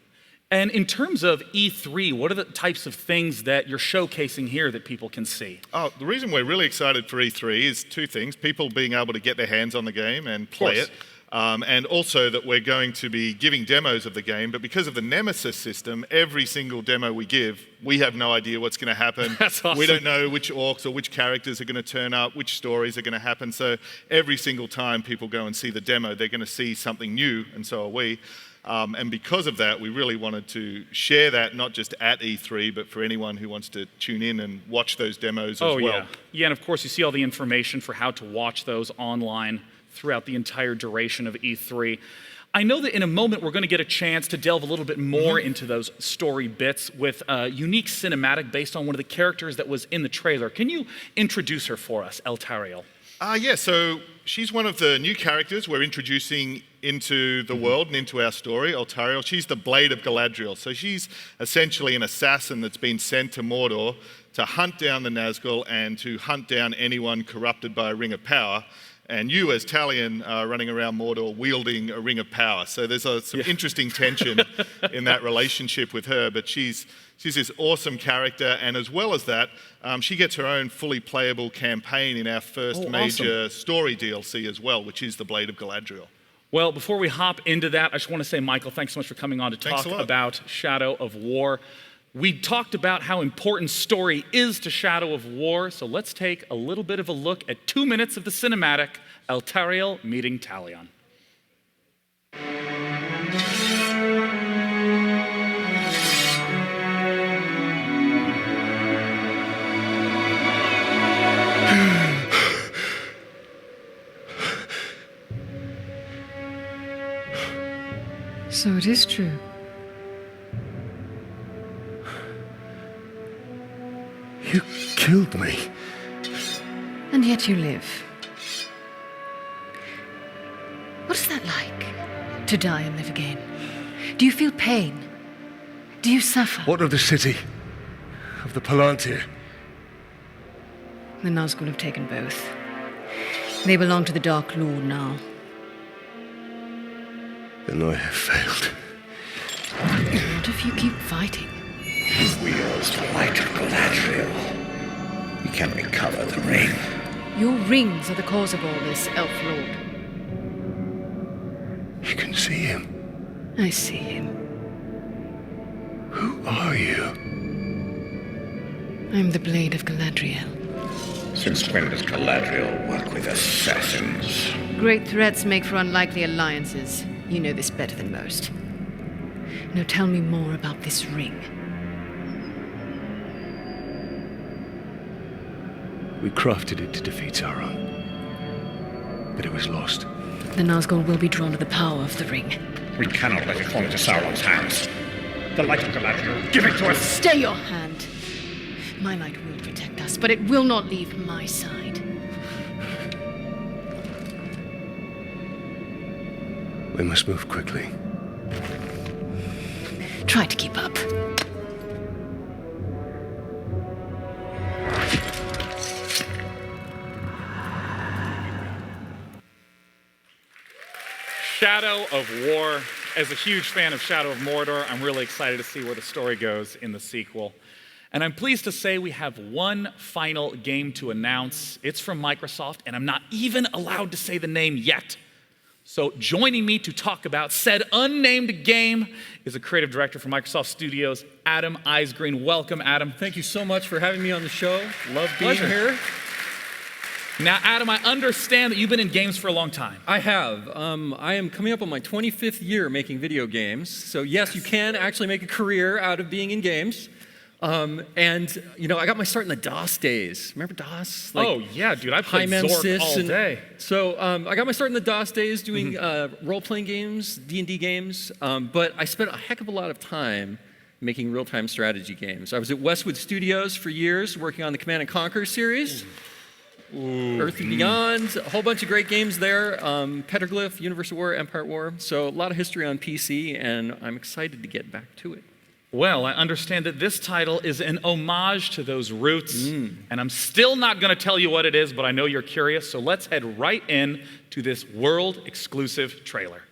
And in terms of E3, what are the types of things that you're showcasing here that people can see? Oh, the reason we're really excited for E3 is two things. People being able to get their hands on the game and play it. And also that we're going to be giving demos of the game. But because of the Nemesis system, every single demo we give, we have no idea what's going to happen. That's awesome. We don't know which orcs or which characters are going to turn up, which stories are going to happen. So every single time people go and see the demo, they're going to see something new, and so are we. And because of that, we really wanted to share that, not just at E3, but for anyone who wants to tune in and watch those demos as well. Yeah, and of course, you see all the information for how to watch those online throughout the entire duration of E3. I know that in a moment we're going to get a chance to delve a little bit more into those story bits with a unique cinematic based on one of the characters that was in the trailer. Can you introduce her for us, Eltariel? Yeah, so she's one of the new characters we're introducing into the world and into our story, Eltariel. She's the Blade of Galadriel. So she's essentially an assassin that's been sent to Mordor to hunt down the Nazgul and to hunt down anyone corrupted by a ring of power. And you, as Talion, are running around Mordor wielding a ring of power. So there's some interesting tension in that relationship with her. But she's this awesome character. And as well as that, she gets her own fully playable campaign in our first major story DLC as well, which is the Blade of Galadriel. Well, before we hop into that, I just want to say, Michael, thanks so much for coming on to talk about Shadow of War. We talked about how important story is to Shadow of War, so let's take a little bit of a look at 2 minutes of the cinematic, Eltariel meeting Talion. So it is true. You killed me. And yet you live. What is that like, to die and live again? Do you feel pain? Do you suffer? What of the city? Of the Palantir? The Nazgul have taken both. They belong to the Dark Lord now. Then I have failed. What if you keep fighting? He wields the light of Galadriel. He can recover the ring. Your rings are the cause of all this, Elf Lord. You can see him. I see him. Who are you? I'm the Blade of Galadriel. Since when does Galadriel work with assassins? Great threats make for unlikely alliances. You know this better than most. Now tell me more about this ring. We crafted it to defeat Sauron. But it was lost. The Nazgul will be drawn to the power of the ring. We cannot let it fall into Sauron's hands. The light of Galadriel, give it to us! Stay your hand! My light will protect us, but it will not leave my side. We must move quickly. Try to keep up. Shadow of War. As a huge fan of Shadow of Mordor, I'm really excited to see where the story goes in the sequel. And I'm pleased to say we have one final game to announce. It's from Microsoft, and I'm not even allowed to say the name yet. So joining me to talk about said unnamed game is a creative director from Microsoft Studios, Adam Eisgreen. Welcome, Adam. Thank you so much for having me on the show. Love being here. Now, Adam, I understand that you've been in games for a long time. I have. I am coming up on my 25th year making video games. So yes, you can actually make a career out of being in games. And, you know, I got my start in the DOS days. Remember DOS? Like, oh, yeah, dude, I played Zork all day. So I got my start in the DOS days doing role-playing games, D&D games, but I spent a heck of a lot of time making real-time strategy games. I was at Westwood Studios for years working on the Command & Conquer series. Earth and Beyond, a whole bunch of great games there. Petroglyph, Universe of War, Empire at War. So a lot of history on PC, and I'm excited to get back to it. Well, I understand that this title is an homage to those roots, and I'm still not going to tell you what it is, but I know you're curious, so let's head right in to this world-exclusive trailer.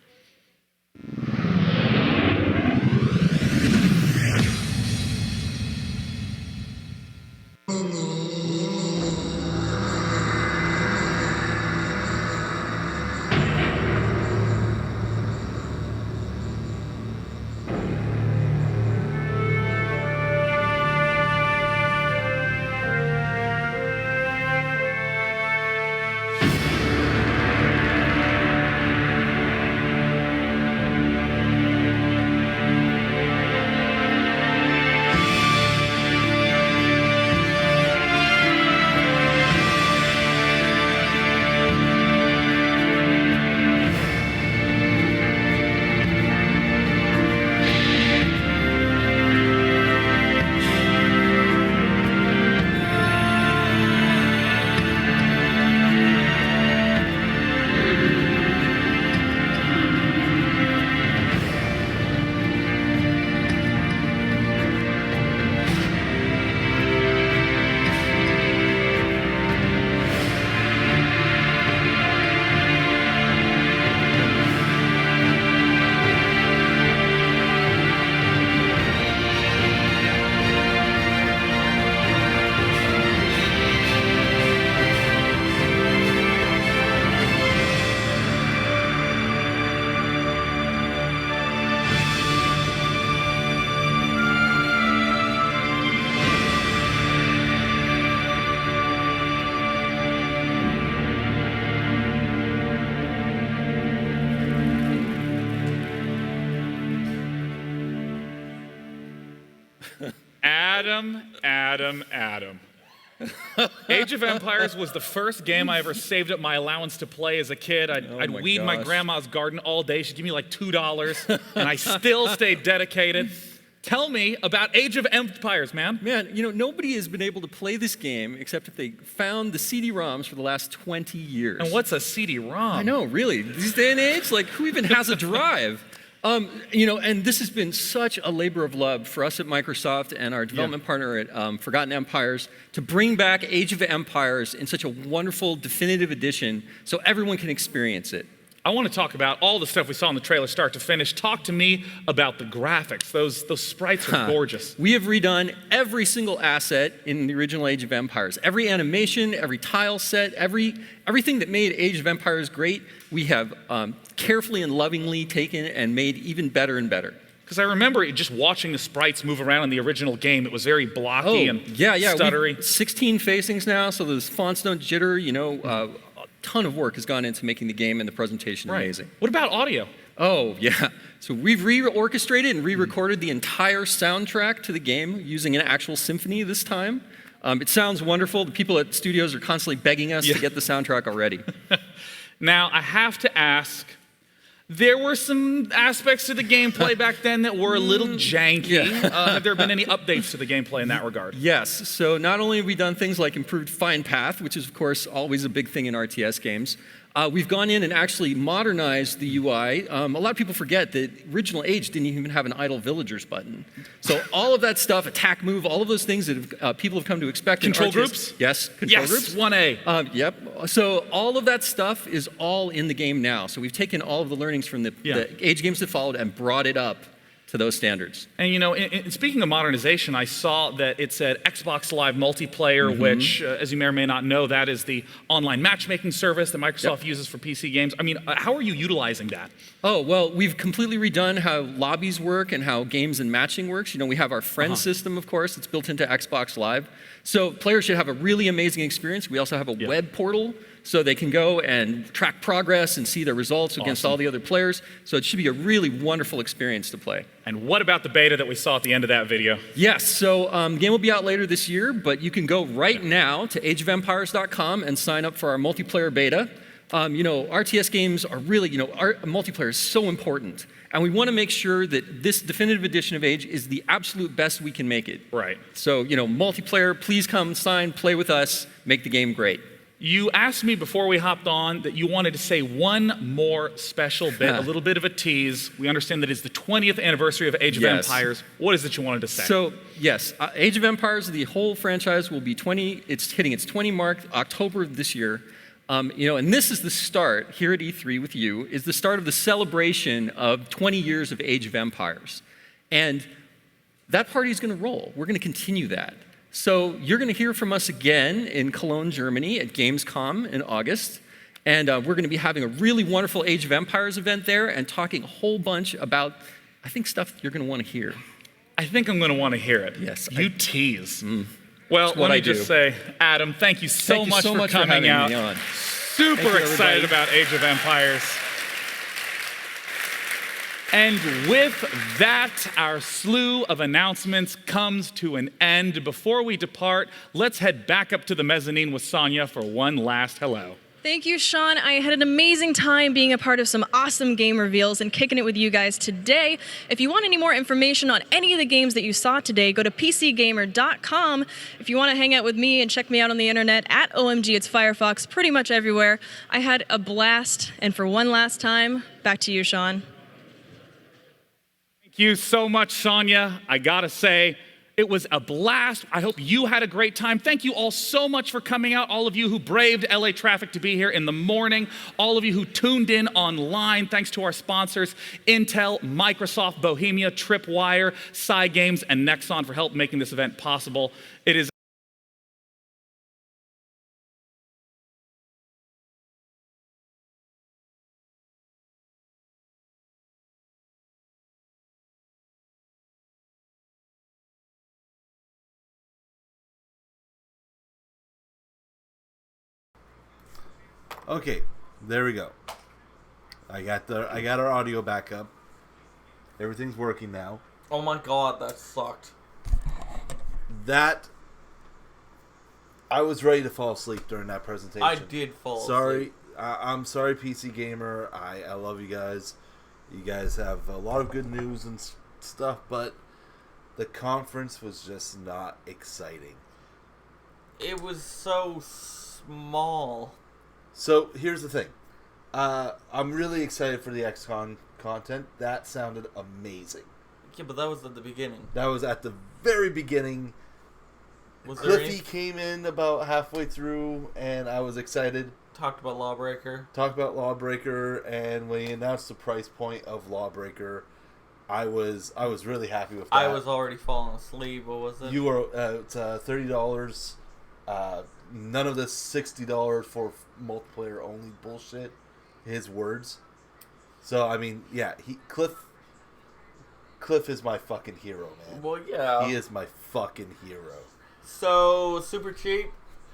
Adam. Age of Empires was the first game I ever saved up my allowance to play as a kid. I'd weed my grandma's garden all day. She'd give me like $2, and I still stayed dedicated. Tell me about Age of Empires, man. Man, you know, nobody has been able to play this game except if they found the CD-ROMs for the last 20 years. And what's a CD-ROM? I know, really. These day and age, like, who even has a drive? You know, and this has been such a labor of love for us at Microsoft and our development partner at Forgotten Empires to bring back Age of Empires in such a wonderful, definitive edition so everyone can experience it. I want to talk about all the stuff we saw in the trailer start to finish. Talk to me about the graphics. Those sprites are gorgeous. We have redone every single asset in the original Age of Empires. Every animation, every tile set, everything that made Age of Empires great, we have carefully and lovingly taken and made even better and better. Because I remember just watching the sprites move around in the original game. It was very blocky and stuttery. 16 facings now, so the fonts don't jitter, you know. Ton of work has gone into making the game and the presentation amazing. What about audio? Oh, yeah. So we've re-orchestrated and re-recorded the entire soundtrack to the game using an actual symphony this time. It sounds wonderful. The people at studios are constantly begging us to get the soundtrack already. Now, I have to ask, there were some aspects to the gameplay back then that were a little janky. Have there been any updates to the gameplay in that regard? Yes. So not only have we done things like improved Find Path, which is, of course, always a big thing in RTS games, we've gone in and actually modernized the UI. A lot of people forget that original Age didn't even have an idle villagers button. So all of that stuff, attack, move, all of those things that people have come to expect Control in RTS. groups? Yes, control groups. 1A. Yep. So all of that stuff is all in the game now. So we've taken all of the learnings from the Age games that followed and brought it up to those standards. And you know, speaking of modernization, I saw that it said Xbox Live Multiplayer, which, as you may or may not know, that is the online matchmaking service that Microsoft uses for PC games. I mean, how are you utilizing that? Oh, well, we've completely redone how lobbies work and how games and matching works. You know, we have our friend system, of course, that's built into Xbox Live. So players should have a really amazing experience. We also have a web portal so they can go and track progress and see their results against all the other players. So it should be a really wonderful experience to play. And what about the beta that we saw at the end of that video? Yes, so game will be out later this year, but you can go right now to ageofempires.com and sign up for our multiplayer beta. You know, RTS games are really, you know, our multiplayer is so important. And we want to make sure that this definitive edition of Age is the absolute best we can make it. Right. So, you know, multiplayer, please come, sign, play with us, make the game great. You asked me before we hopped on that you wanted to say one more special bit, a little bit of a tease. We understand that it's the 20th anniversary of Age of Empires. What is it you wanted to say? So, yes, Age of Empires, the whole franchise will be it's hitting its 20 mark October of this year. You know, and this is the start here at E3 with you, is the start of the celebration of 20 years of Age of Empires. And that party is going to roll. We're going to continue that. So you're going to hear from us again in Cologne, Germany at Gamescom in August. And we're going to be having a really wonderful Age of Empires event there and talking a whole bunch about, I think, stuff you're going to want to hear. I think I'm going to want to hear it. Yes. You tease. Well, let me just say, Adam, thank you so much for coming out. Super excited about Age of Empires. And with that, our slew of announcements comes to an end. Before we depart, let's head back up to the mezzanine with Sonia for one last hello. Thank you, Sean. I had an amazing time being a part of some awesome game reveals and kicking it with you guys today. If you want any more information on any of the games that you saw today, go to PCGamer.com. If you want to hang out with me and check me out on the internet, at OMG It's Firefox, pretty much everywhere. I had a blast, and for one last time, back to you, Sean. Thank you so much, Sonia. I gotta say, it was a blast. I hope you had a great time. Thank you all so much for coming out, all of you who braved LA traffic to be here in the morning, all of you who tuned in online. Thanks to our sponsors, Intel, Microsoft, Bohemia, Tripwire, Cygames, and Nexon for help making this event possible. It is Okay, there we go. I got our audio back up. Everything's working now. Oh my god, that sucked. that I was ready to fall asleep during that presentation. I did fall asleep. I'm sorry, PC Gamer. I love you guys. You guys have a lot of good news and stuff, but the conference was just not exciting. It was so small. So here's the thing. I'm really excited for the XCOM content. That sounded amazing. Yeah, but that was at the beginning. That was at the very beginning. Cliffy came in about halfway through, and I was excited. Talked about Lawbreaker, and when he announced the price point of Lawbreaker, I was really happy with that. I was already falling asleep. What was it? You were it's $30. None of this $60 for multiplayer only bullshit. His words. So I mean, yeah, Cliff is my fucking hero, man. Well, yeah, he is my fucking hero. So super cheap.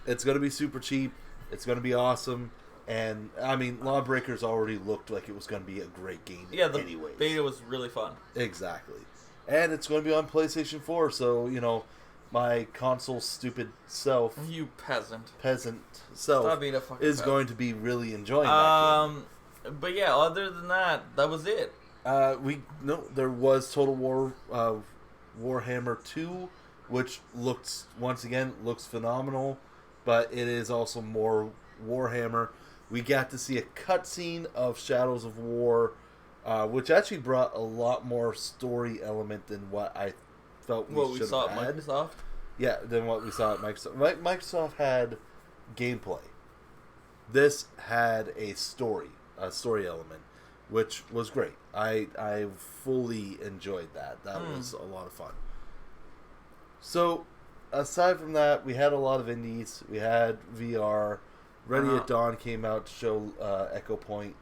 It's gonna be super cheap. It's going to be awesome. And, I mean, Lawbreakers already looked like it was going to be a great game anyways. Beta was really fun. Exactly. And it's going to be on PlayStation 4, so, you know, my console stupid self... You peasant. Self Stop being a fucking is peasant. going to be really enjoying that game. But yeah, other than that was it. There was Total War Warhammer 2, which looks phenomenal. But it is also more Warhammer. We got to see a cutscene of Shadows of War, which actually brought a lot more story element than what I felt we should have had. Microsoft? Yeah, than what we saw at Microsoft. Microsoft had gameplay. This had a story element, which was great. I fully enjoyed that. That was a lot of fun. So... aside from that, we had a lot of indies. We had VR. Ready at Dawn came out to show Echo Point,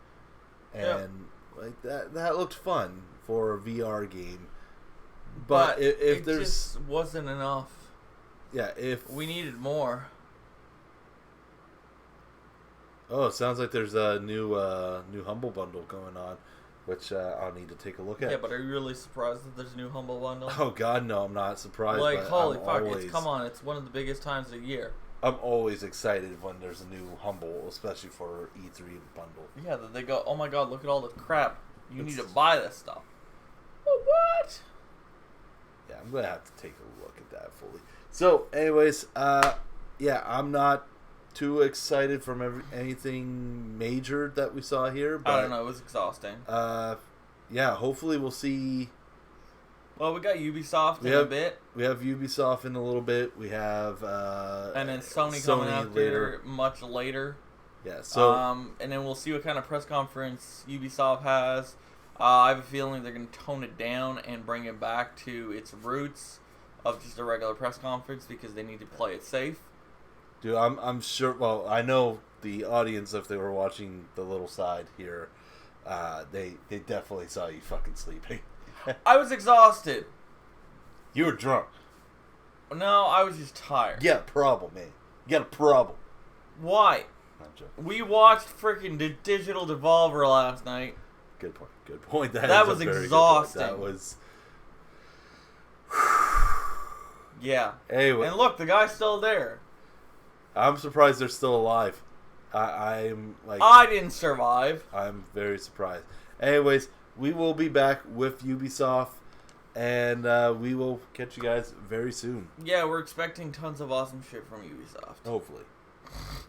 and like that looked fun for a VR game. But if there's just wasn't enough. Yeah, if we needed more. Oh, it sounds like there's a new Humble Bundle going on, which I'll need to take a look at. Yeah, but are you really surprised that there's a new Humble Bundle? Oh God, no, I'm not surprised. Like, but holy I'm fuck, always, come on, it's one of the biggest times of the year. I'm always excited when there's a new Humble, especially for E3 bundle. Yeah, that they go, oh my God, look at all the crap. You need to buy this stuff. Oh, what? Yeah, I'm gonna have to take a look at that fully. So, anyways, yeah, I'm not too excited from anything major that we saw here. But, I don't know, it was exhausting. Yeah, hopefully we'll see. Well, we got Ubisoft in a bit. We have Ubisoft in a little bit. We have and then Sony coming out later, much later. Yeah. So and then we'll see what kind of press conference Ubisoft has. I have a feeling they're going to tone it down and bring it back to its roots of just a regular press conference because they need to play it safe. Dude, I'm sure. Well, I know the audience, if they were watching the little side here, they definitely saw you fucking sleeping. I was exhausted. You were drunk. No, I was just tired. You got a problem, man. You got a problem. Why? We watched freaking Digital Devolver last night. Good point. Good point. That was exhausting. That was. Yeah. Anyway. And look, the guy's still there. I'm surprised they're still alive. I'm like. I didn't survive. I'm very surprised. Anyways, we will be back with Ubisoft, and we will catch you guys very soon. Yeah, we're expecting tons of awesome shit from Ubisoft. Hopefully.